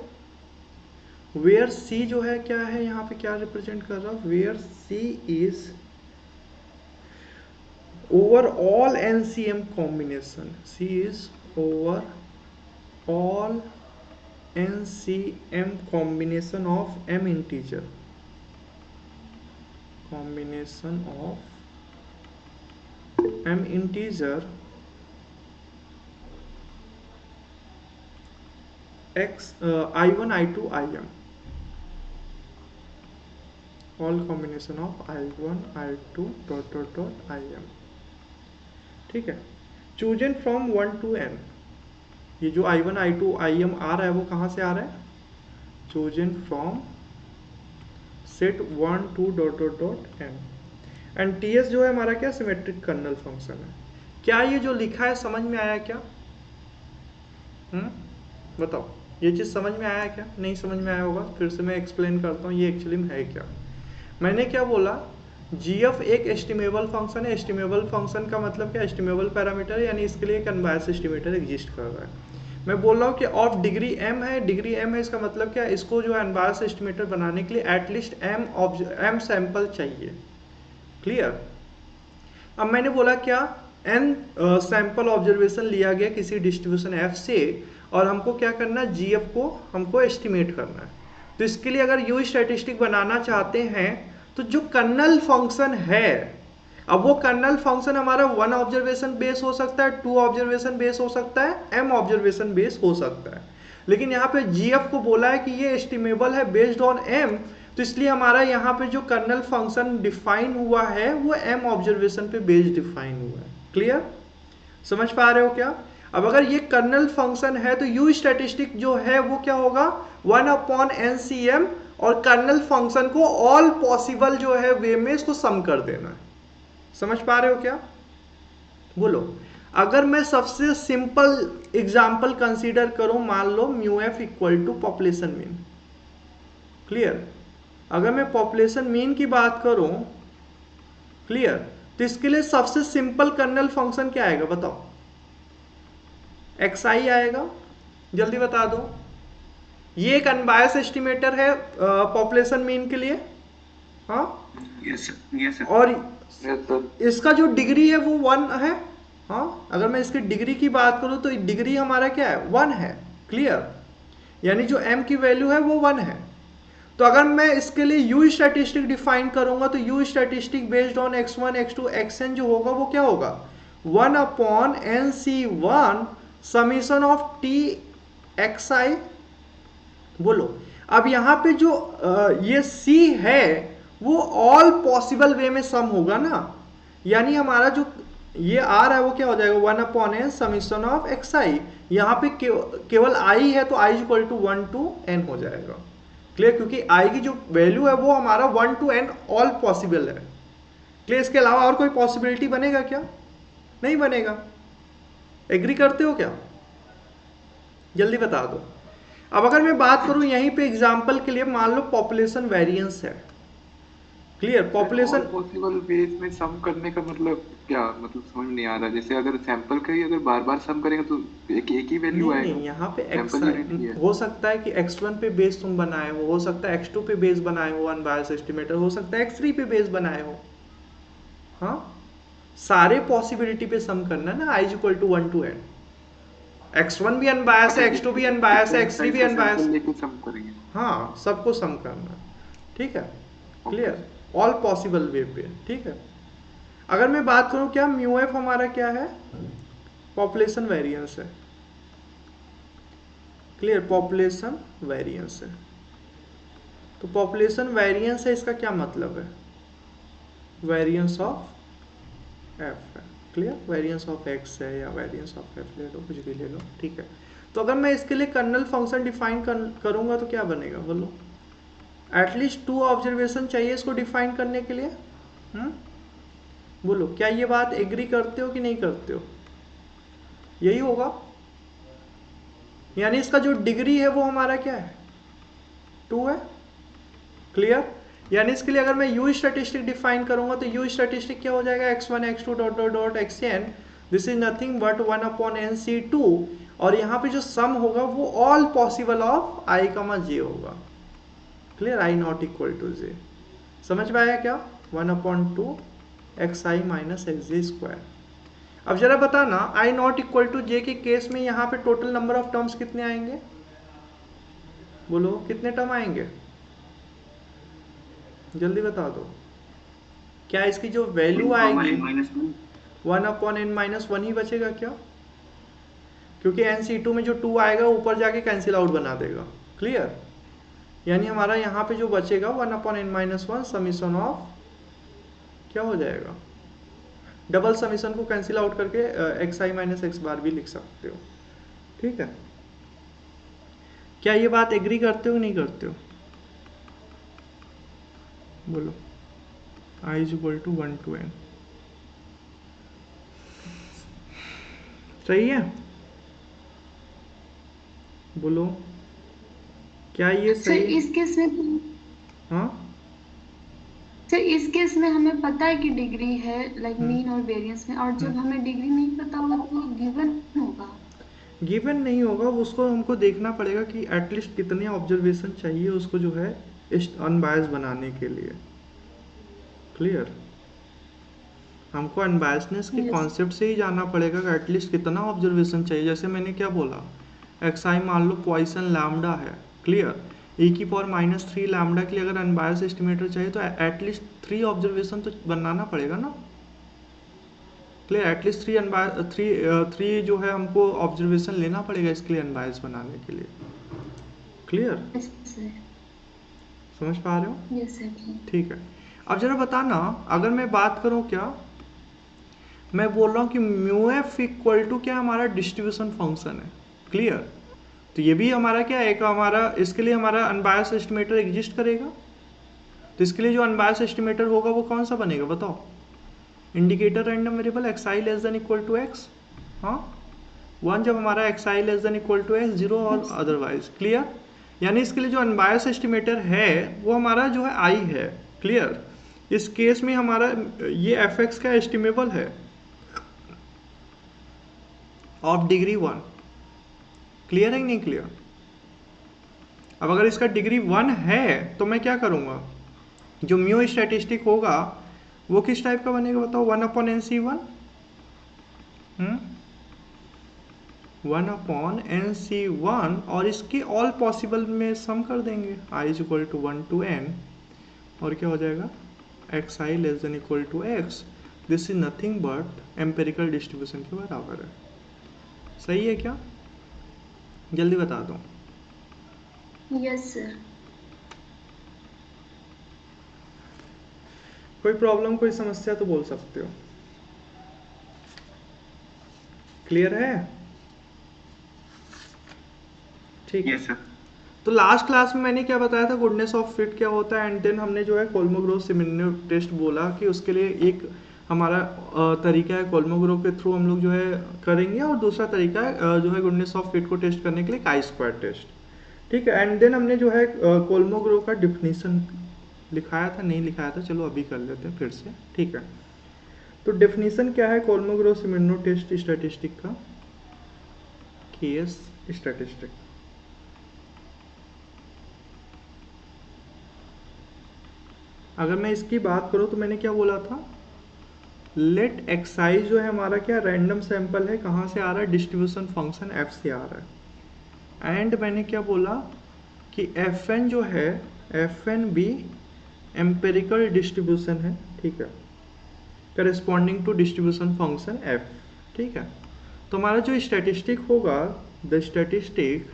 वेयर c जो है क्या है, यहाँ पे क्या रिप्रेजेंट कर रहा है, where c is over all NCM combination, c is over all NCM combination of m integer, x i1 i2 im, all combination of i1 i2 dot dot dot im, ठीक है। चूजन फ्रॉम 1 to n, ये जो i1 i2 im आ रहा है वो कहाँ से आ रहा है, chosen from set 1 2 dot dot dot n, and ts जो है हमारा क्या सिमेट्रिक कर्नल फंक्शन है। क्या ये जो लिखा है समझ में आया क्या? बताओ, ये चीज समझ में आया क्या? नहीं समझ में आया होगा, फिर से मैं एक्सप्लेन करता हूँ ये एक्चुअली में है क्या। मैंने क्या बोला, gf एक एस्टिमेबल फंक्शन है। एस्टिमेबल फंक्शन का मतलब क्या, एस्टिमेबल पैरामीटर, यानी इसके लिए एक अनबायस्ड एस्टिमेटर एग्जिस्ट कर रहा है। मैं बोल रहा हूँ कि ऑफ डिग्री m है, डिग्री m है, इसका मतलब क्या, इसको जो है अनबायस्ड एस्टिमेटर बनाने के लिए एटलीस्ट m सैंपल चाहिए। क्लियर? अब मैंने बोला क्या, n सैंपल ऑब्जर्वेशन लिया गया किसी डिस्ट्रीब्यूशन f से, और हमको क्या करना है, gf को हमको एस्टिमेट करना है। तो इसके लिए अगर u स्टैटिस्टिक बनाना चाहते हैं तो जो कर्नल फंक्शन है, अब वो कर्नल फंक्शन हमारा 1 ऑब्जर्वेशन बेस हो सकता है, 2 ऑब्जर्वेशन बेस हो सकता है, m ऑब्जर्वेशन बेस हो सकता है, लेकिन यहाँ पे gf को बोला है कि ये एस्टिमेबल है बेस्ड ऑन m, तो इसलिए हमारा यहाँ पे जो कर्नल फंक्शन डिफाइन हुआ है वो m ऑब्जर्वेशन पे बेस्ड डिफाइन हुआ है। क्लियर? समझ पा रहे हो क्या? अब अगर ये कर्नल फंक्शन है तो u स्टैटिस्टिक जो है वो क्या होगा, 1/NCM, और कर्नल फंक्शन को ऑल पॉसिबल जो है वे में इसको सम कर देना है। समझ पा रहे हो क्या? बोलो, अगर मैं सबसे सिंपल एग्जांपल कंसीडर करूं, मान लो μf equal to population mean. Clear? अगर मैं पॉपुलेशन मीन की बात करूं, क्लियर, तो इसके लिए सबसे सिंपल कर्नल फंक्शन क्या आएगा बताओ, xi आएगा, जल्दी बता दो। ये एक अनबायस एस्टिमेटर है पॉपुलेशन मीन के लिए, हाँ yes, और इसका जो डिग्री है वो 1 है। हाँ, अगर मैं इसकी डिग्री की बात करूं तो डिग्री हमारा क्या है, 1 है। क्लियर? यानी जो m की वैल्यू है वो 1 है। तो अगर मैं इसके लिए u स्टैटिस्टिक डिफाइन करूंगा तो u statistic based on x1 x2 xn जो होगा वो क्या होगा, 1/nc1 summation of T X I. बोलो अब यहाँ पे जो ये c है वो ऑल पॉसिबल वे में सम होगा ना, यानी हमारा जो ये r है वो क्या हो जाएगा 1/n समीशन ऑफ एक्स आई। यहाँ पे केवल i है तो i equal to 1 to n हो जाएगा। क्लियर, क्योंकि i की जो वैल्यू है वो हमारा 1 to n ऑल पॉसिबल है। क्लियर, इसके अलावा और कोई पॉसिबिलिटी बनेगा क्या? नहीं बनेगा। एग्री करते हो क्या? जल्दी बता दो। अब अगर मैं बात करूं यहीं पे एग्जांपल के लिए, मान लो पॉपुलेशन वेरिएंस है। क्लियर, पॉपुलेशन पॉसिबल वेज में सम करने का मतलब क्या, मतलब समझ नहीं आ रहा। जैसे अगर सैंपल का ही अगर बार बार सम करेंगे तो एक ही वैल्यू आएगा। नहीं, यहाँ पे सैंपल हो सकता है कि x1 पे बेस तुम बनाए हो सकता है x2 पे बेस बनाए हो अनबायस एस्टिमेटर, हो सकता है x3 पे बेस बनाए हो। हाँ, सारे पॉसिबिलिटी पे सम करना है ना, i equal to 1 to n। x1 भी अनबायस है, x2 भी अनबायस है, x3 भी अनबायस है। हाँ, सबको सम करना। ठीक है, क्लियर, ऑल पॉसिबल वे पे। ठीक है, अगर मैं बात करूं क्या म्यू एफ हमारा क्या है, पॉपुलेशन वेरिएंस है। क्लियर, पॉपुलेशन वेरिएंस है। तो पॉपुलेशन वेरिएंस है, इसका क्या मतलब है? वेरिएंस ऑफ एफ है। क्लियर, वेरिएंस ऑफ एक्स है या वेरिएंस ऑफ एफ ले लो, कुछ भी ले लो। ठीक है, तो अगर मैं इसके लिए कर्नल फंक्शन डिफाइन करूंगा तो क्या बनेगा बोलो? एटलीस्ट 2 ऑब्जर्वेशन चाहिए इसको डिफाइन करने के लिए। बोलो, क्या ये बात एग्री करते हो कि नहीं करते हो? यही होगा, यानी इसका जो डिग्री है वो हमारा क्या है 2 है। क्लियर, यानी इसके लिए अगर मैं यू स्टैटिस्टिक डिफाइन करूंगा तो यू स्टैटिस्टिक क्या हो जाएगा x1 x2 dot dot dot xn, this is nothing but 1/nc2, और यहाँ पे जो सम होगा वो all possible of i, j होगा। Clear, i not equal to j। समझ में आया क्या? 1/2 xi माइनस xj स्क्वायर। अब जरा बताना i not equal to j के केस में यहाँ पे टोटल नंबर ऑफ टर्म्स कितने आएंगे? बोलो कितने टर्म आएंगे, जल्दी बता दो। क्या इसकी जो वैल्यू आएगी 1/n-1 ही बचेगा क्या? क्योंकि nc2 में जो 2 आएगा ऊपर जाके कैंसिल आउट बना देगा। क्लियर, यानी हमारा यहाँ पे जो बचेगा 1/n-1 समीशन ऑफ क्या हो जाएगा, डबल समीशन को कैंसिल आउट करके xi माइनस एक्स बार भी लिख सकते हो। ठीक है, क्या ये बात एग्री करते हो नहीं करते हो? बोलो, i is equal to 1 to n। सही है, बोलो क्या ये सही सर इस केस में हाँ सर इस केस में हमें पता है कि डिग्री है लाइक मीन और वेरिएंस में, और जब हमें डिग्री नहीं पता होगा तो गिवन होगा। गिवन नहीं होगा, उसको हमको देखना पड़ेगा कि एटलीस्ट कितने ऑब्जर्वेशन चाहिए उसको जो है अनबायस बनाने के लिए। क्लियर, हमको अनबायसनेस के कॉन्सेप्ट से ही जाना पड़ेगा कि एटलीस्ट कितना ऑब्जर्वेशन चाहिए। जैसे मैंने क्या बोला, xi मान लो पॉइसन लैम्डा है। क्लियर, e⁻³ लैम्डा के लिए अगर अनबायस एस्टिमेटर चाहिए तो एटलीस्ट 3 ऑब्जर्वेशन तो बनाना पड़ेगा ना। क्लियर, एटलीस्ट 3 जो है हमको ऑब्जर्वेशन लेना पड़ेगा इसके लिए अनबायस बनाने के लिए। क्लियर, समझ पा रहे हो? Yes sir. ठीक है, अब जरा बताना, अगर मैं बात करूं क्या, मैं बोल रहा हूं कि म्यू एफ इक्वल टू क्या हमारा डिस्ट्रीब्यूशन फंक्शन है। क्लियर, तो ये भी हमारा क्या है, एक हमारा इसके लिए हमारा अनबायस एस्टिमेटर एग्जिस्ट करेगा। तो इसके लिए जो अनबायस एस्टिमेटर होगा वो कौन सा बनेगा बताओ? Indicator random variable xi less than equal to x, हाँ 1 जब हमारा xi less than equal to x, 0 और अदरवाइज। क्लियर, यानी इसके लिए जो अनबायस एस्टिमेटर है वो हमारा जो है i है। क्लियर, इस केस में हमारा ये fx का एस्टिमेबल है ऑफ डिग्री 1। क्लियर है कि नहीं क्लियर? अब अगर इसका डिग्री 1 है तो मैं क्या करूंगा, जो म्यू स्टैटिस्टिक होगा वो किस टाइप का बनेगा बताओ? 1/nc1 1/nc1 और इसके ऑल पॉसिबल में सम कर देंगे i is equal to 1 to n, और क्या हो जाएगा xi less than equal to x। This is nothing but empirical distribution के बराबर है। सही है क्या? जल्दी बता दो। Yes sir. कोई प्रॉब्लम, कोई समस्या तो बोल सकते हो। क्लियर है? ठीक है। Yes sir. तो लास्ट क्लास में मैंने क्या बताया था, गुडनेस ऑफ फिट क्या होता है, एंड देन हमने जो है कोल्मोग्रोव-सिमिनोव टेस्ट बोला कि उसके लिए एक हमारा तरीका है कोल्मोग्रोव के थ्रू हम लोग जो है करेंगे, और दूसरा तरीका है जो है गुडनेस ऑफ फिट को टेस्ट करने के लिए काई स्क्वायर टेस्ट। ठीक है। एंड देन हमने जो है कोल्मोग्रोव का डिफिनीशन लिखाया था, नहीं लिखाया था, चलो अभी कर लेते हैं फिर से। ठीक है। तो डेफिनेशन क्या है कोल्मोग्रोव-सिमिनोव टेस्ट स्टैटिस्टिक का? KS statistic. अगर मैं इसकी बात करूं तो मैंने क्या बोला था, लेट एक्साइज जो है हमारा क्या रैंडम सैंपल है, कहाँ से आ रहा है, डिस्ट्रीब्यूशन फंक्शन एफ से आ रहा है। एंड मैंने क्या बोला कि एफ एन जो है, एफ एन भी एम्पेरिकल डिस्ट्रीब्यूशन है। ठीक है, corresponding to distribution function f. ठीक है। तो हमारा जो स्टैटिस्टिक होगा, द स्टैटिस्टिक,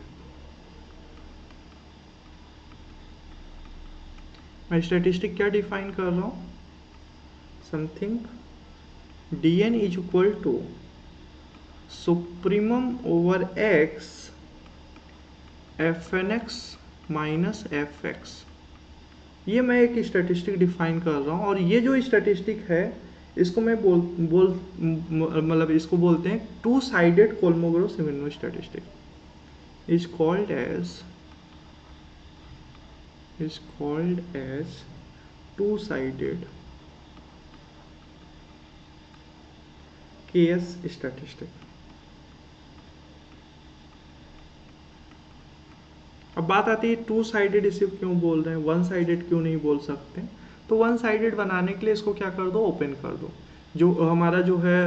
मैं स्टैटिस्टिक क्या डिफाइन कर रहा हूँ, something dn is equal to supremum over x f n x minus F x. ये मैं एक स्टैटिस्टिक डिफाइन कर रहा हूँ, और ये जो स्टैटिस्टिक है इसको मैं मतलब इसको बोलते हैं two sided Kolmogorov Smirnov statistic. Is called as two sided KS statistic. अब बात आती है टू साइडेड इसे क्यों बोल रहे हैं, वन साइडेड क्यों नहीं बोल सकते? तो वन साइडेड बनाने के लिए इसको क्या कर दो, ओपन कर दो। जो हमारा जो है,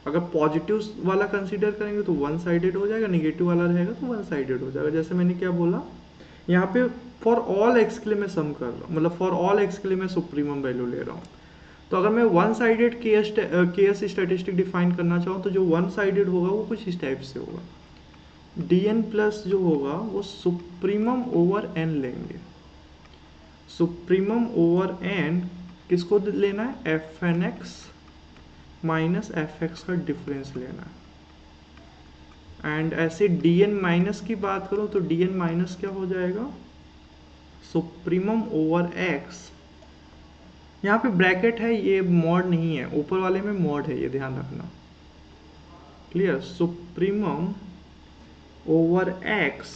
अगर पॉजिटिव वाला कंसीडर करेंगे तो वन साइडेड हो जाएगा, निगेटिव वाला रहेगा तो वन साइडेड हो जाएगा। जैसे मैंने क्या बोला यहाँ पे, फॉर ऑल एक्स के लिए मैं सम कर रहा हूँ, मतलब फॉर ऑल एक्स के लिए मैं सुप्रीमम वैल्यू ले रहा हूँ। तो अगर मैं one sided KS statistic define करना चाहूँ तो जो वन साइडेड होगा वो कुछ इस टाइप से होगा, dn प्लस जो होगा वो सुप्रीमम ओवर n लेंगे। सुप्रीमम ओवर n किसको लेना है, f n x minus F x का डिफरेंस लेना है। एंड ऐसे dn माइनस की बात करो तो dn माइनस क्या हो जाएगा, सुप्रीमम ओवर x, यहाँ पे ब्रैकेट है, ये मॉड नहीं है, ऊपर वाले में मॉड है, ये ध्यान रखना। Clear? Supremum over x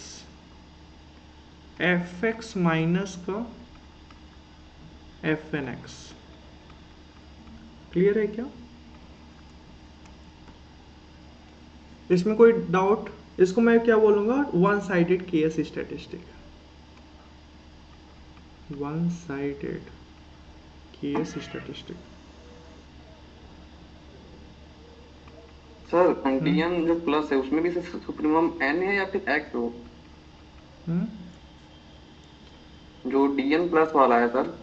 f x minus का एफ एन एक्स। क्लियर है क्या? इसमें कोई डाउट? इसको मैं क्या बोलूंगा, one sided KS statistic, one sided KS statistic. Sir dn जो प्लस है उसमें भी सुप्रीमम n है या फिर x हो? जो dn प्लस वाला है सर,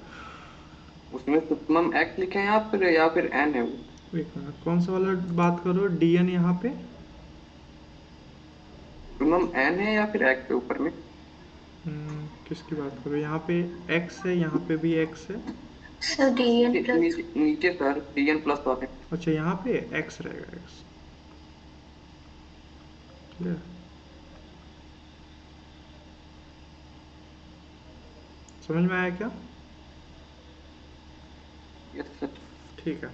उसमें सुप्रीमम x लिखे हैं या फिर n है वो? एक मिनट, कौन सा वाला बात करो, dn यहाँ पे सुप्रीमम n है या फिर x है ऊपर में? किसकी बात करो, यहाँ पे x है, यहाँ पे भी x है। सर dn प्लस, नीचे सर dn प्लस वाले। अच्छा, यहाँ पे x रहेगा, x। क्लियर? समझ में आया क्या? Yes sir. ठीक है।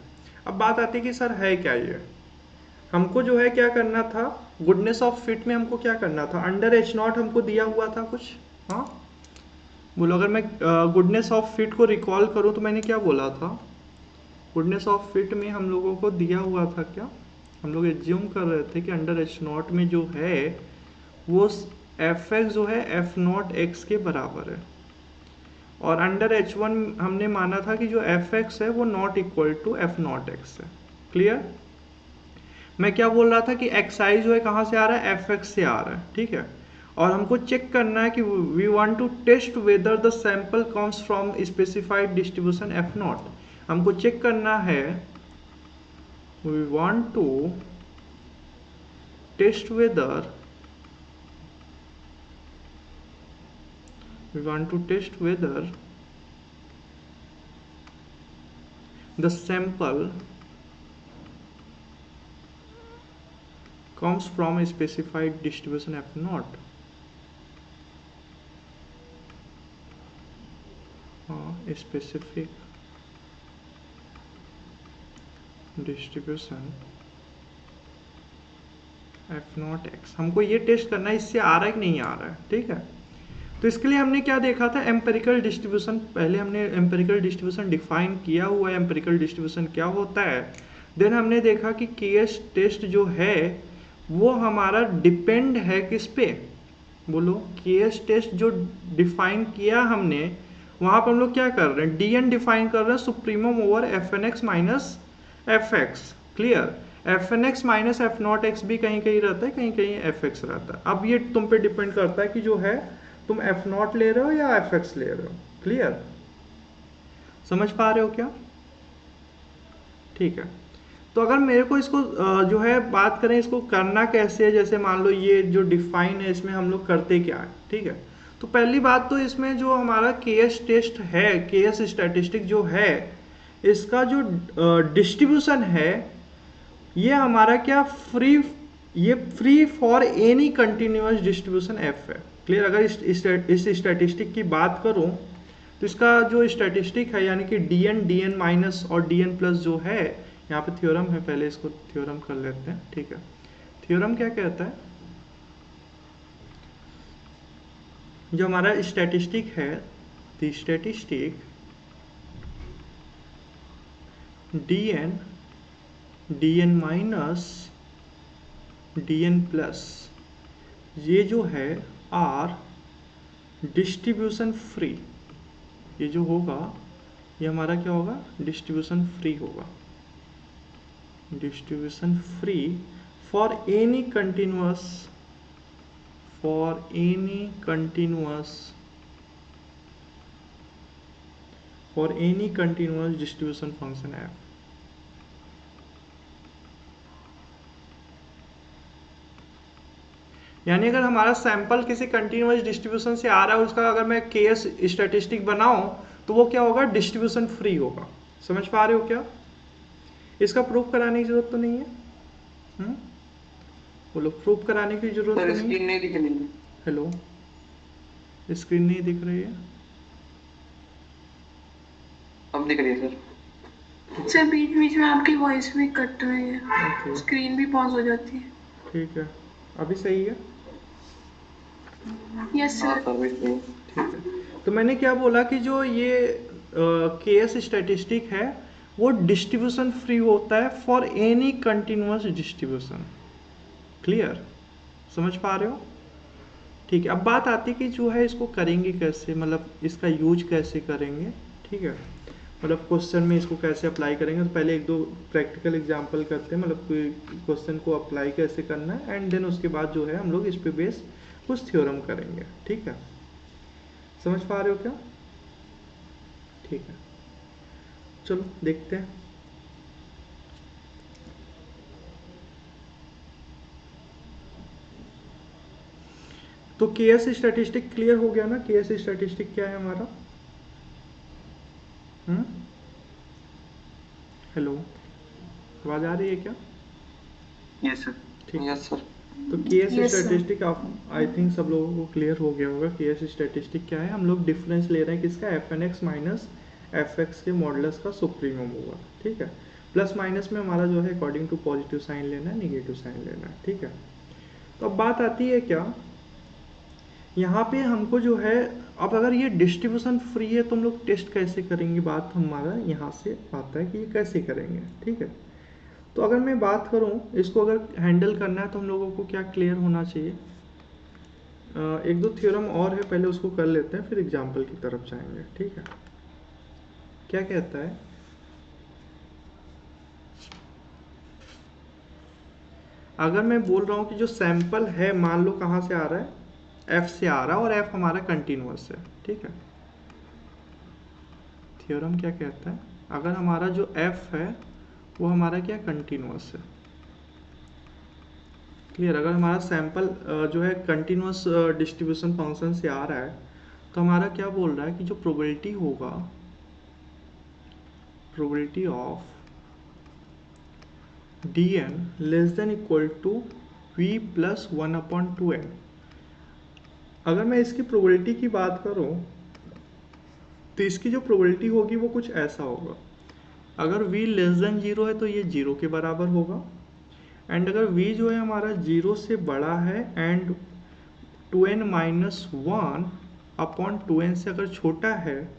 अब बात आती है कि सर है क्या ये, हमको जो है क्या करना था, गुडनेस ऑफ फिट में हमको क्या करना था, अंडर एच नॉट हमको दिया हुआ था कुछ। हाँ बोलो, अगर मैं गुडनेस ऑफ फिट को रिकॉल करूँ तो मैंने क्या बोला था, गुडनेस ऑफ फिट में हम लोगों को दिया हुआ था क्या, हम लोग एज्यूम कर रहे थे कि अंडर एच नॉट में जो है वो एफ एक्स जो है एफ नॉट एक्स के बराबर है, और अंडर एच वन हमने माना था कि जो एफ एक्स है वो not equal to f not x है। क्लियर? मैं क्या बोल रहा था कि एक्स आई जो है कहाँ से आ रहा है, एफ एक्स से आ रहा है। ठीक है, और हमको चेक करना है कि we want to test whether the sample comes from specified distribution f not. हमको चेक करना है we want to test whether the sample comes from a specified distribution f naught. A specific distribution f not x, हमको ये test करना है इससे आ रहा है कि नहीं आ रहा है, ठीक है। तो इसके लिए हमने क्या देखा था, एम्पेरिकल डिस्ट्रीब्यूशन। पहले हमने एम्पेरिकल डिस्ट्रीब्यूशन डिफाइन किया हुआ है, एम्पेरिकल डिस्ट्रीब्यूशन क्या होता है। देन हमने देखा कि केएस टेस्ट जो है वो हमारा डिपेंड है किस पे, बोलो। केएस टेस्ट जो डिफाइन किया हमने, वहां पर हम लोग क्या कर रहे हैं, डीएन डिफाइन कर रहे हैं, supremum over f n x minus F x. Clear. F n x minus f not x भी कहीं कहीं रहता है, कहीं कहीं एफ एक्स रहता है। अब ये तुम पे डिपेंड करता है कि जो है तुम एफ नॉट ले रहे हो या एफ एक्स ले रहे हो। क्लियर, समझ पा रहे हो क्या? ठीक है। तो अगर मेरे को इसको जो है बात करें, इसको करना कैसे है, जैसे मान लो ये जो डिफाइन है इसमें हम लोग करते क्या है, ठीक है। तो पहली बात तो इसमें जो हमारा केएस टेस्ट है, केएस स्टैटिस्टिक जो है, इसका जो डिस्ट्रीब्यूशन है ये हमारा क्या free for any continuous distribution F है। क्लियर। अगर इस स्टैटिस्टिक की बात करूं तो इसका जो स्टैटिस्टिक है यानी कि डीएन माइनस और डीएन प्लस जो है, यहाँ पे थ्योरम है, पहले इसको थ्योरम कर लेते हैं, ठीक है। थ्योरम क्या कहता है, जो हमारा स्टैटिस्टिक है, the statistic DN minus DN plus, ये जो है आर डिस्ट्रीब्यूशन फ्री। ये जो होगा ये हमारा क्या होगा, डिस्ट्रीब्यूशन फ्री होगा, distribution free for any continuous distribution function F. यानी अगर हमारा सैंपल किसी कंटिन्यूअस डिस्ट्रीब्यूशन से आ रहा है, उसका अगर मैं केएस स्टैटिस्टिक बनाऊं तो वो क्या होगा, डिस्ट्रीब्यूशन फ्री होगा। समझ पा रहे हो क्या? इसका प्रूफ कराने की जरूरत तो नहीं है, बोलो प्रूफ कराने की जरूरत तो स्क्रीन नहीं दिख रही है। हेलो, स्क्रीन नहीं दिख रही है? अब दिख रही है सर। बीच बीच में आपकी वॉइस भी कट रही है, स्क्रीन भी पॉज हो जाती है। ठीक है, अभी सही है? Yes sir. ठीक है। तो मैंने क्या बोला कि जो ये केएस स्टैटिस्टिक है वो डिस्ट्रीब्यूशन फ्री होता है for any continuous distribution. Clear, समझ पा रहे हो? ठीक है। अब बात आती है कि जो है इसको करेंगे कैसे, मतलब इसका यूज कैसे करेंगे, ठीक है। मतलब क्वेश्चन में इसको कैसे अप्लाई करेंगे, तो पहले एक दो प्रैक्टिकल एग्जांपल करते हैं, मतलब कोई क्वेश्चन को अप्लाई कैसे करना है, एंड देन उसके बाद जो है हम लोग इस पे बेस कुछ थ्योरम करेंगे, ठीक है। समझ पा रहे हो क्या? ठीक है, चलो देखते हैं। तो केएस स्टैटिस्टिक क्लियर हो गया ना? केएस स्टैटिस्टिक क्या है हमारा? हेलो, आवाज आ रही है क्या? Yes sir. ठीक है। Yes sir. तो केएस स्टैटिस्टिक आई थिंक सब लोगों को क्लियर हो गया होगा। केएस स्टैटिस्टिक क्या है, हम लोग डिफरेंस ले रहे हैं किसका, f n x minus F x के मॉडुलस का सुप्रीमम होगा, ठीक है। प्लस माइनस में हमारा जो है अकॉर्डिंग टू पॉजिटिव साइन लेना है, निगेटिव साइन लेना है, ठीक है। तो अब बात आती है क्या, यहाँ पे हमको जो है, अब अगर ये डिस्ट्रीब्यूशन फ्री है तो हम लोग टेस्ट कैसे करेंगे, बात हमारा यहाँ से आता है कि ये कैसे करेंगे, ठीक है। तो अगर मैं बात करूँ इसको अगर हैंडल करना है तो हम लोगों को क्या क्लियर होना चाहिए, एक दो थ्योरम और है, पहले उसको कर लेते हैं फिर एग्जाम्पल की तरफ जाएंगे, ठीक है। क्या कहता है, अगर मैं बोल रहा हूँ कि जो सैंपल है मान लो कहाँ से आ रहा है, एफ से आ रहा है और एफ हमारा कंटिन्यूअस है, ठीक है। थ्योरम क्या कहता है, अगर हमारा जो एफ है वो हमारा क्या कंटिन्यूअस है। क्लियर। अगर हमारा सैंपल जो है कंटिन्यूअस डिस्ट्रीब्यूशन फंक्शन से आ रहा है तो हमारा क्या बोल रहा है कि जो प्रोबेबिलिटी होगा, probability of dn less than equal to v plus 1/2n। अगर मैं इसकी प्रोबेबिलिटी की बात करूं तो इसकी जो प्रोबेबिलिटी होगी वो कुछ ऐसा होगा। अगर v लेस देन 0 है तो ये 0 के बराबर होगा, एंड अगर v जो है हमारा 0 से बड़ा है एंड 2n माइनस 1/2n से अगर छोटा है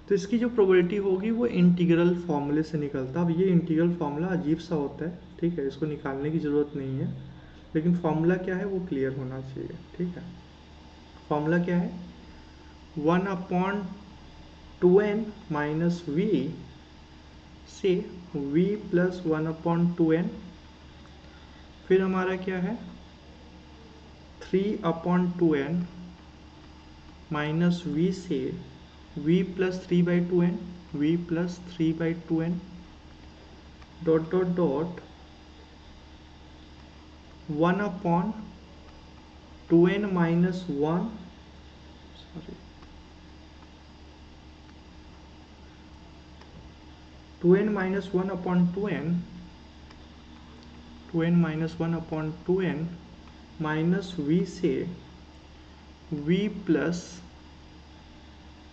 तो इसकी जो प्रोबेबिलिटी होगी वो इंटीग्रल फॉर्मूले से निकलता है। अब ये इंटीग्रल फार्मूला अजीब सा होता है, ठीक है, इसको निकालने की ज़रूरत नहीं है, लेकिन फॉर्मूला क्या है वो क्लियर होना चाहिए। ठीक है, फॉर्मूला क्या है, 1/2n माइनस v से v प्लस 1/2n, फिर हमारा क्या है 3/2n माइनस v से v plus 3/2n, v plus 3/2n dot dot dot 1/2n minus 1, sorry 2n minus 1/2n, 2n minus 1/2n minus v से v plus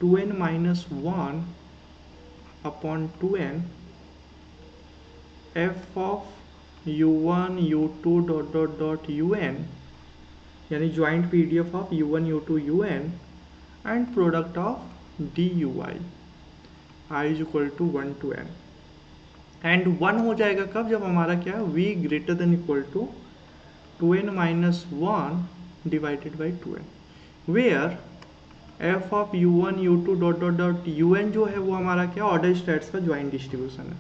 2n minus 1/2n f of u1 u2 dot dot dot un, यानी joint PDF of u1 u2 un and product of dui i is equal to 1 to n। And 1 हो जाएगा कब, जब हमारा क्या है v greater than equal to 2n minus 1 divided by 2n, where f of u1 u2 dot dot dot un जो है वो हमारा क्या ऑर्डर स्टेट्स का ज्वाइंट डिस्ट्रीब्यूशन है।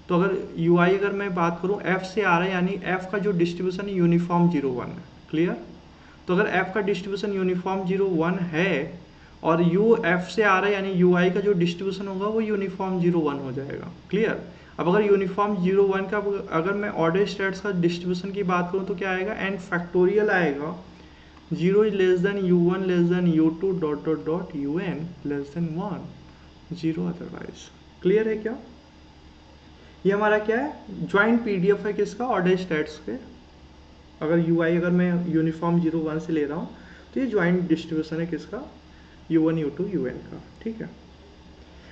तो अगर ui अगर मैं बात करूँ f से आ रहा है, यानी f का जो डिस्ट्रीब्यूशन है यूनिफॉर्म 0 1 है। क्लियर। तो अगर f का डिस्ट्रीब्यूशन यूनिफॉर्म 0 1 है और u f से आ रहा है, यानी ui का जो डिस्ट्रीब्यूशन होगा वो यूनिफॉर्म 0 1 हो जाएगा। क्लियर। अब अगर यूनिफॉर्म 0 1 का अगर मैं ऑर्डर स्टेट्स का डिस्ट्रीब्यूशन की बात करूँ तो क्या आएगा, n फैक्टोरियल आएगा, 0 is less than u1 less than u2 dot dot dot un less than 1, 0 otherwise. Clear है क्या। ये हमारा क्या है, ज्वाइंट पीडीएफ है किसका, ऑर्डर स्टेट्स के। अगर ui अगर मैं यूनिफॉर्म 0 1 से ले रहा हूँ तो ये ज्वाइंट डिस्ट्रीब्यूशन है किसका, u1 u2 un का। ठीक है।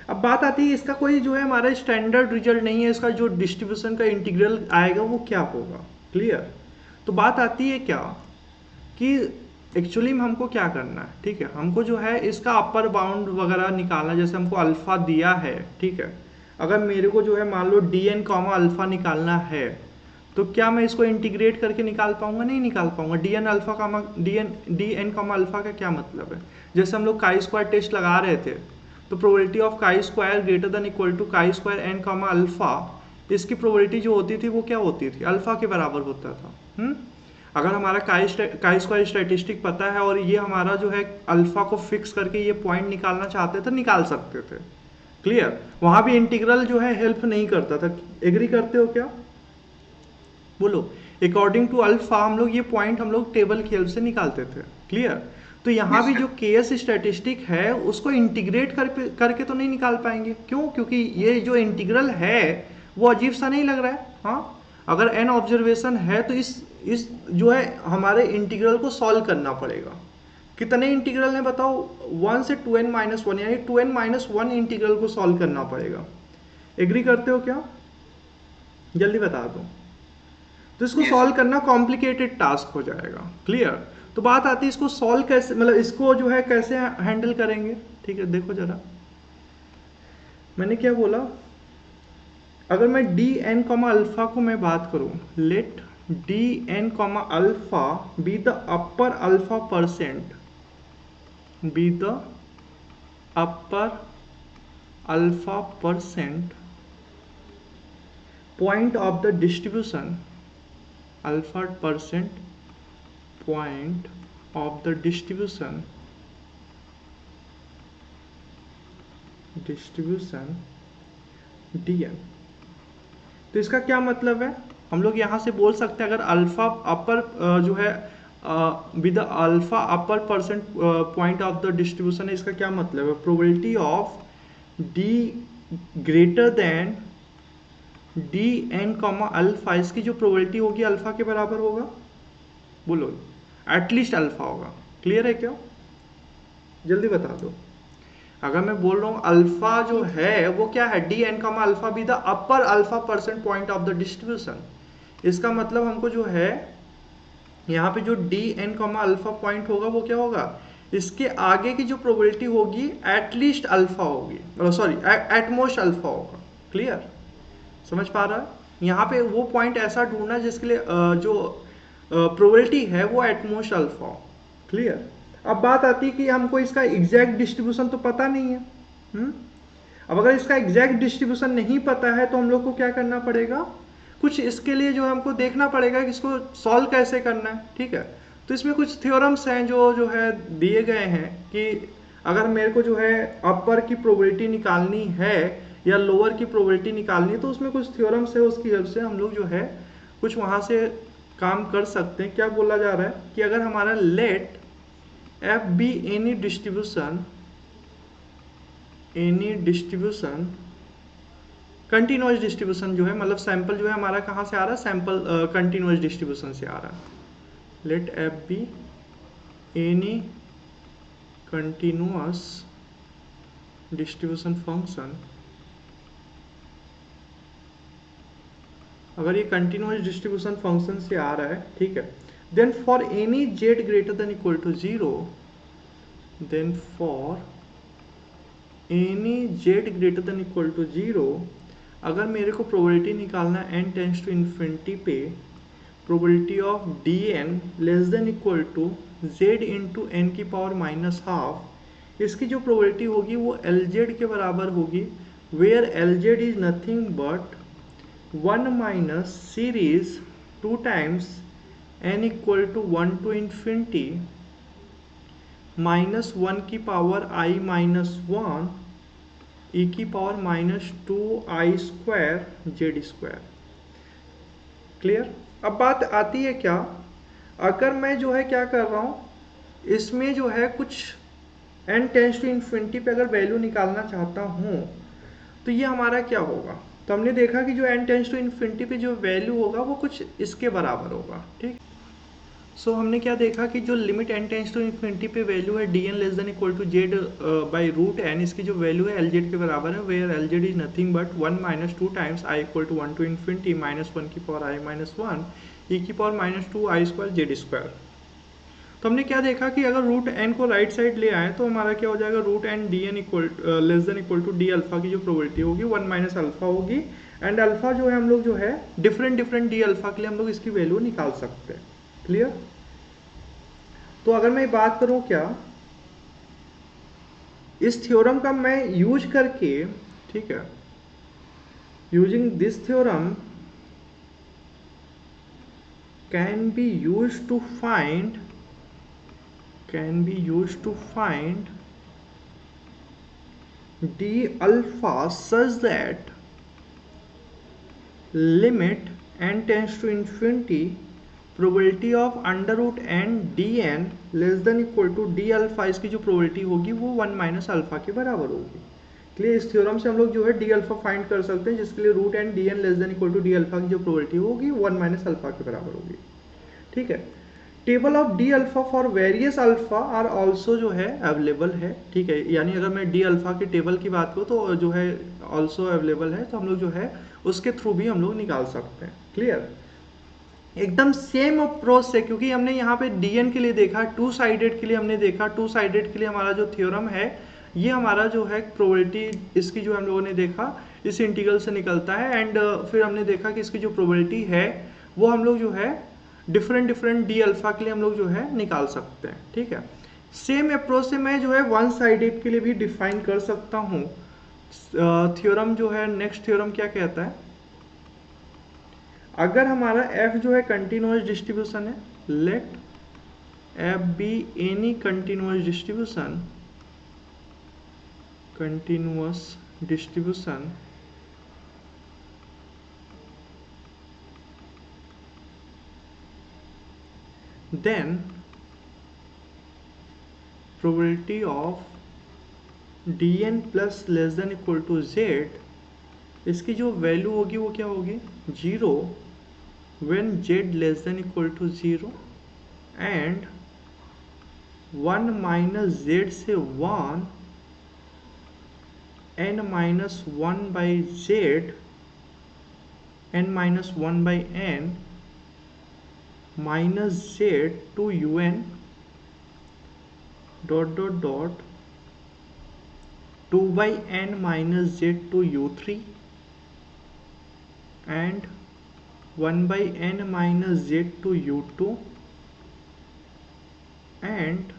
अब बात आती है इसका कोई जो है हमारा स्टैंडर्ड रिजल्ट नहीं है, इसका जो डिस्ट्रीब्यूशन का इंटीग्रल आएगा वो क्या होगा। क्लियर। तो बात आती है क्या कि एक्चुअली में हमको क्या करना है, ठीक है, हमको जो है इसका अपर बाउंड वगैरह निकालना, जैसे हमको अल्फा दिया है, ठीक है, अगर मेरे को जो है मान लो dn कॉमा अल्फा निकालना है तो क्या मैं इसको इंटीग्रेट करके निकाल पाऊंगा, नहीं निकाल पाऊंगा। dn अल्फा कामा dn कॉमा अल्फा का क्या मतलब है, जैसे हम लोग काई स्क्वायर टेस्ट लगा रहे थे तो probability of chi square greater than equal to chi square n comma alpha, इसकी प्रोबेबिलिटी जो होती थी वो क्या होती थी, अल्फा के बराबर होता था। अगर हमारा काई स्क्वायर स्टैटिस्टिक पता है और ये हमारा जो है अल्फा को फिक्स करके ये पॉइंट निकालना चाहते थे, निकाल सकते थे। क्लियर। वहां भी इंटीग्रल जो है हेल्प नहीं करता था। एग्री करते हो क्या, बोलो। अकॉर्डिंग टू अल्फा हम लोग ये पॉइंट हम लोग टेबल की हेल्प से निकालते थे। क्लियर। तो यहाँ भी जो केएस स्टैटिस्टिक है उसको इंटीग्रेट करके तो नहीं निकाल पाएंगे, क्यों, क्योंकि ये जो इंटीग्रल है वो अजीब सा नहीं लग रहा है। हाँ, अगर n ऑब्जर्वेशन है तो इस जो है हमारे इंटीग्रल को सॉल्व करना पड़ेगा। कितने इंटीग्रल है बताओ, 1 से 2n माइनस 1, यानी 2n माइनस 1 इंटीग्रल को सॉल्व करना पड़ेगा। एग्री करते हो क्या, जल्दी बता दो। तो इसको सॉल्व करना कॉम्प्लिकेटेड टास्क हो जाएगा। क्लियर। तो बात आती है इसको सॉल्व कैसे, मतलब इसको जो है कैसे हैंडल करेंगे। ठीक है, देखो जरा मैंने क्या बोला, अगर मैं dn कॉमा अल्फा को मैं बात करूं, let dn comma alpha be the upper alpha percent, be the upper alpha percent point of the distribution, alpha percent point of the distribution dn, तो इसका क्या मतलब है, हम लोग यहाँ से बोल सकते हैं अगर अल्फा अपर जो है with alpha upper percent point of the distribution है, इसका क्या मतलब है, probability of D greater than D N comma alpha, इसकी जो प्रोबेबिलिटी होगी अल्फा के बराबर होगा, बोलो एटलीस्ट अल्फा होगा। क्लियर है क्या, जल्दी बता दो। अगर मैं बोल रहा हूँ अल्फा जो है वो क्या है, D N comma alpha be the upper alpha percent point of the distribution, इसका मतलब हमको जो है यहाँ पे जो D N comma alpha point होगा वो क्या होगा, इसके आगे की जो प्रोबेबिलिटी होगी एटलीस्ट अल्फा होगी, सॉरी एटमोस्ट अल्फा होगा। क्लियर, समझ पा रहा है, यहाँ पे वो पॉइंट ऐसा ढूंढना जिसके लिए जो प्रोबेबिलिटी है वो एटमोस्ट अल्फा हो। क्लियर, अब बात आती है कि हमको इसका एग्जैक्ट डिस्ट्रीब्यूशन तो पता नहीं है। अब अगर इसका एग्जैक्ट डिस्ट्रीब्यूशन नहीं पता है तो हम लोग को क्या करना पड़ेगा, कुछ इसके लिए जो है हमको देखना पड़ेगा कि इसको सॉल्व कैसे करना है। ठीक है, तो इसमें कुछ थ्योरम्स हैं जो है दिए गए हैं कि अगर मेरे को जो है अपर की प्रोबेबिलिटी निकालनी है या लोअर की प्रोबेबिलिटी निकालनी है तो उसमें कुछ थ्योरम्स है, उसकी हेल्प से हम लोग जो है कुछ वहाँ से काम कर सकते हैं। क्या बोला जा रहा है कि अगर हमारा let F be any distribution continuous distribution जो है, मतलब सैंपल जो है हमारा कहाँ से आ रहा है, सैंपल कंटिन्यूअस डिस्ट्रीब्यूशन से आ रहा है। Let F be any continuous distribution function, अगर ये कंटिन्यूअस डिस्ट्रीब्यूशन फंक्शन से आ रहा है, ठीक है, then for any Z greater than equal to 0, then for any Z greater than equal to 0, अगर मेरे को प्रोबेबिलिटी निकालना n टेंड्स टू इन्फिनिटी पे probability of D N less than equal to Z into N की power minus half, इसकी जो probability होगी वो एल जेड के बराबर होगी, where L Z is nothing but 1 minus series 2 times n equal to 1 to infinity minus 1 की power i minus 1 e की power minus 2i square Z square. Clear, अब बात आती है क्या, अगर मैं जो है क्या कर रहा हूँ इसमें जो है कुछ n टेंड्स टू इन्फिनिटी पे अगर वैल्यू निकालना चाहता हूँ तो ये हमारा क्या होगा, तो हमने देखा कि जो n टेंड्स टू इन्फिनिटी पे जो वैल्यू होगा वो कुछ इसके बराबर होगा। ठीक, सो हमने क्या देखा कि जो limit n tends to infinity पे वैल्यू है dn less than equal to Z by root n, इसकी जो वैल्यू है lz के बराबर है, where lz is nothing but 1 minus 2 times i equal to 1 to infinity minus 1 की पावर i माइनस 1 e की power minus 2i square Z square. तो हमने क्या देखा कि अगर रूट n को राइट साइड ले आए तो हमारा क्या हो जाएगा, root n dn equal less than equal to D alpha की जो प्रोबेबिलिटी होगी 1 माइनस अल्फा होगी, एंड अल्फा जो है हम लोग जो है डिफरेंट डी अल्फा के लिए हम लोग इसकी वैल्यू निकाल सकते हैं। क्लियर, तो अगर मैं बात करूं क्या इस थ्योरम का मैं यूज करके, ठीक है, using this theorem can be use to find d alpha such that limit n tends to infinity probability of under root N D N less than equal to D alpha, इसकी जो probability होगी वो 1 minus alpha के बराबर होगी। इसलिए इस theorem से हम लोग जो है डी अल्फा फाइंड कर सकते हैं, जिसके लिए root N D N less than equal to D alpha की जो प्रोबेबिलिटी होगी 1 माइनस अल्फा के बराबर होगी। ठीक है, table of D alpha for various alpha are also जो है अवेलेबल है। ठीक है, यानी अगर मैं डी अल्फा के टेबल की बात करूँ तो जो है ऑल्सो अवेलेबल है, तो हम लोग जो है उसके थ्रू भी हम लोग निकाल सकते हैं। क्लियर, एकदम सेम अप्रोच से, क्योंकि हमने यहाँ पे dn के लिए देखा, टू साइडेड के लिए हमने देखा, टू साइडेड के लिए हमारा जो थ्योरम है ये हमारा जो है प्रोबेबिलिटी इसकी जो हम लोगों ने देखा इस इंटीग्रल से निकलता है, एंड फिर हमने देखा कि इसकी जो प्रोबेबिलिटी है वो हम लोग जो है डिफरेंट डी अल्फा के लिए हम लोग जो है निकाल सकते हैं। ठीक है, सेम अप्रोच से मैं जो है वन साइडेड के लिए भी डिफाइन कर सकता हूँ। थ्योरम जो है नेक्स्ट थ्योरम क्या कहता है, अगर हमारा f जो है कंटिन्यूअस डिस्ट्रीब्यूशन है, let f be any continuous distribution then probability of dn plus less than equal to z, इसकी जो वैल्यू होगी वो क्या होगी 0 when z less than equal to 0 and 1 minus z से 1 n minus 1 by z n minus 1 by n minus z to un dot dot dot 2 by n minus z to u3 and 1 by n minus z to u2 and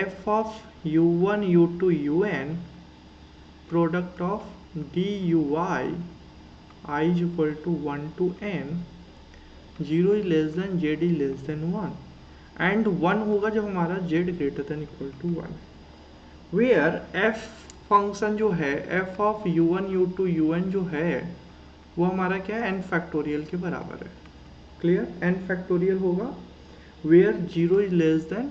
f of u1 u2 un product of dui I is equal to 1 to n 0 is less than z is less than 1 and 1 होगा जब हमारा z greater than equal to 1, where f function जो है f of u1 u2 un जो है वो हमारा क्या है n फैक्टोरियल के बराबर है। क्लियर, n फैक्टोरियल होगा where 0 is less than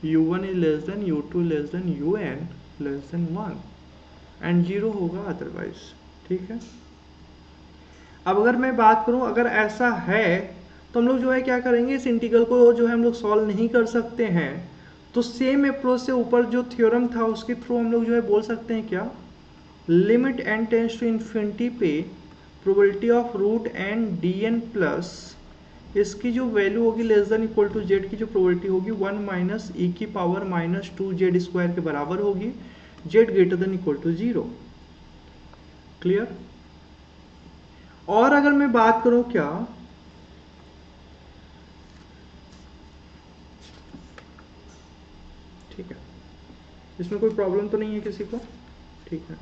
u1 is less than u2 less than un less than 1 and 0 होगा अदरवाइज। ठीक है, अब अगर मैं बात करूं अगर ऐसा है तो हम लोग जो है क्या करेंगे, इस इंटीग्रल को जो है हम लोग सॉल्व नहीं कर सकते हैं तो सेम अप्रोच से ऊपर जो थ्योरम था उसके थ्रू हम लोग जो है बोल सकते हैं क्या, limit n tends to infinity पे probability of root n dn plus इसकी जो वैल्यू होगी less than equal to z की जो प्रोबेबिलिटी होगी 1 माइनस e की पावर माइनस 2z स्क्वायर के बराबर होगी, z greater than equal to 0। Clear, और अगर मैं बात करूं क्या, ठीक है, इसमें कोई प्रॉब्लम तो नहीं है किसी को। ठीक है,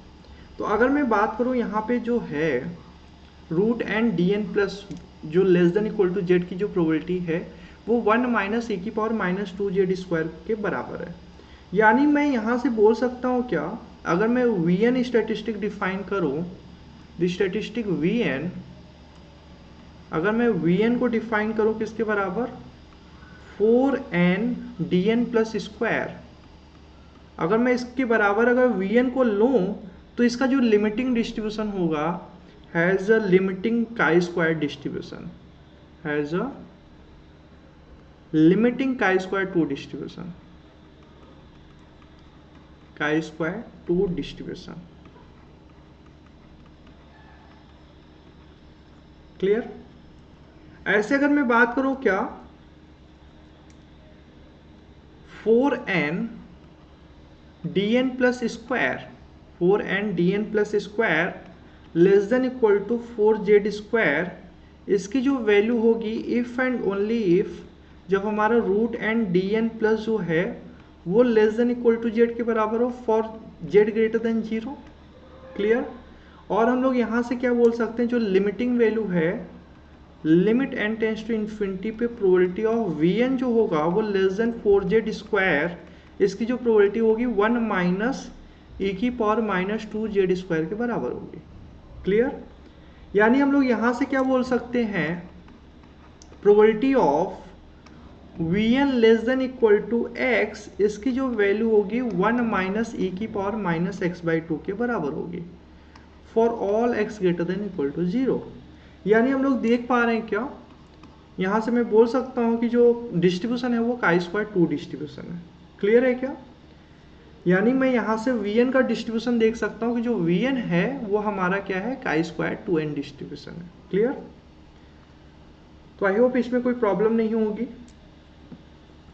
तो अगर मैं बात करूं यहाँ पे जो है root N D N plus जो less than equal to Z की जो प्रोबेबिलिटी है वो 1 माइनस ए की पावर माइनस 2z स्क्वायर के बराबर है। यानी मैं यहाँ से बोल सकता हूँ क्या, अगर मैं वी एन स्टैटिस्टिक डिफाइन करूँ, द स्टैटिस्टिक वी एन, अगर मैं वी एन को डिफाइन करूँ किसके बराबर 4n dn प्लस स्क्वायर, अगर मैं इसके बराबर अगर vn को लूँ तो इसका जो लिमिटिंग डिस्ट्रीब्यूशन होगा has a limiting chi square distribution, has a limiting chi square 2 distribution, chi square 2 distribution. Clear, ऐसे अगर मैं बात करूं क्या 4n dn plus square, 4n dn plus square less than equal to 4z square, इसकी जो value होगी if and only if जब हमारा रूट एन dn प्लस जो है वो less than equal to z के बराबर हो for z greater than 0। Clear, और हम लोग यहाँ से क्या बोल सकते हैं, जो लिमिटिंग वैल्यू है limit n tends to infinity पे प्रोबेबिलिटी ऑफ vn जो होगा वो लेस देन 4z स्क्वायर, इसकी जो प्रोबेबिलिटी होगी 1 माइनस e की पावर माइनस 2z स्क्वायर के बराबर होगी। क्लियर, यानी हम लोग यहाँ से क्या बोल सकते हैं, probability of vn less than equal to x, इसकी जो वैल्यू होगी 1 माइनस e की पावर माइनस x/2 के बराबर होगी for all x greater than equal to 0। यानी हम लोग देख पा रहे हैं क्या, यहाँ से मैं बोल सकता हूँ कि जो डिस्ट्रीब्यूशन है वो काई स्क्वायर 2 डिस्ट्रीब्यूशन है। क्लियर है क्या, यानी मैं यहाँ से vn का डिस्ट्रीब्यूशन देख सकता हूँ कि जो vn है वो हमारा क्या है, काई स्क्वायर 2n डिस्ट्रीब्यूशन है। क्लियर, तो आई होप इसमें कोई प्रॉब्लम नहीं होगी।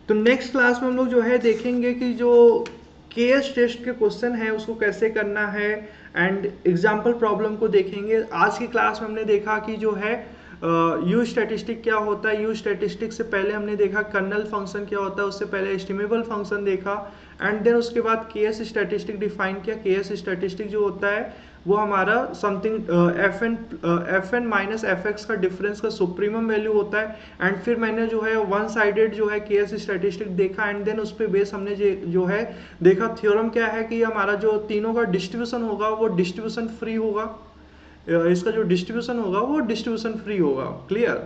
तो नेक्स्ट क्लास में हम लोग जो है देखेंगे कि जो केएस टेस्ट के क्वेश्चन है उसको कैसे करना है एंड एग्जाम्पल प्रॉब्लम को देखेंगे। आज की क्लास में हमने देखा कि जो है यू स्टैटिस्टिक क्या होता है, यू स्टैटिस्टिक से पहले हमने देखा कर्नल फंक्शन क्या होता है, उससे पहले एस्टिमेबल फंक्शन देखा एंड देन उसके बाद केएस स्टैटिस्टिक डिफाइन किया। केएस स्टैटिस्टिक जो होता है वो हमारा something F N minus F x का डिफरेंस का सुप्रीमम वैल्यू होता है एंड फिर मैंने जो है वन साइडेड जो है केएस स्टैटिस्टिक देखा एंड देन उस पर बेस हमने जो है देखा थ्योरम क्या है कि हमारा जो तीनों का डिस्ट्रीब्यूशन होगा वो डिस्ट्रीब्यूशन फ्री होगा, इसका जो डिस्ट्रीब्यूशन होगा वो डिस्ट्रीब्यूशन फ्री होगा। Clear,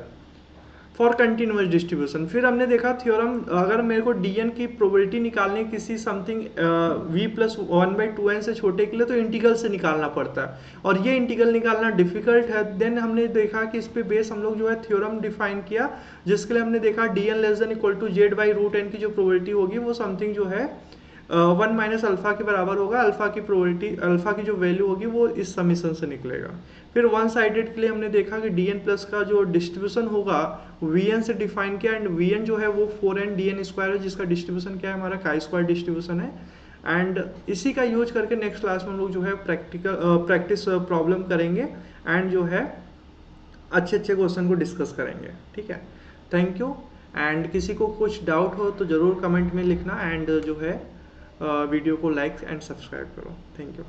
for continuous distribution. फिर हमने देखा थ्योरम, अगर मेरे को dn की प्रोबेबिलिटी निकालनी किसी समथिंग v+1/2n से छोटे के लिए तो इंटीग्रल से निकालना पड़ता है, और ये इंटीग्रल निकालना डिफिकल्ट है। देन हमने देखा कि इस पे बेस हम लोग जो है थ्योरम डिफाइन किया, जिसके लिए हमने देखा dn<= z/n की जो प्रोबेबिलिटी होगी वो समथिंग जो है 1 - अल्फा के बराबर होगा। अल्फा की प्रोबेबिलिटी, अल्फा की जो वैल्यू होगी वो इस समीशन से निकलेगा। फिर वन साइडेड के लिए हमने देखा कि dn प्लस का जो डिस्ट्रीब्यूशन होगा vn से डिफाइन किया, एंड vn जो है वो 4n dn² है, जिसका डिस्ट्रीब्यूशन क्या है हमारा chi² डिस्ट्रीब्यूशन है। एंड इसी का यूज करके नेक्स्ट क्लास में हम लोग जो है प्रैक्टिस प्रॉब्लम करेंगे, एंड जो है अच्छे क्वेश्चन को डिस्कस करेंगे। ठीक है, थैंक यू। एंड किसी को कुछ डाउट हो तो ज़रूर कमेंट में लिखना, एंड जो है वीडियो को लाइक एंड सब्सक्राइब करो। Thank you.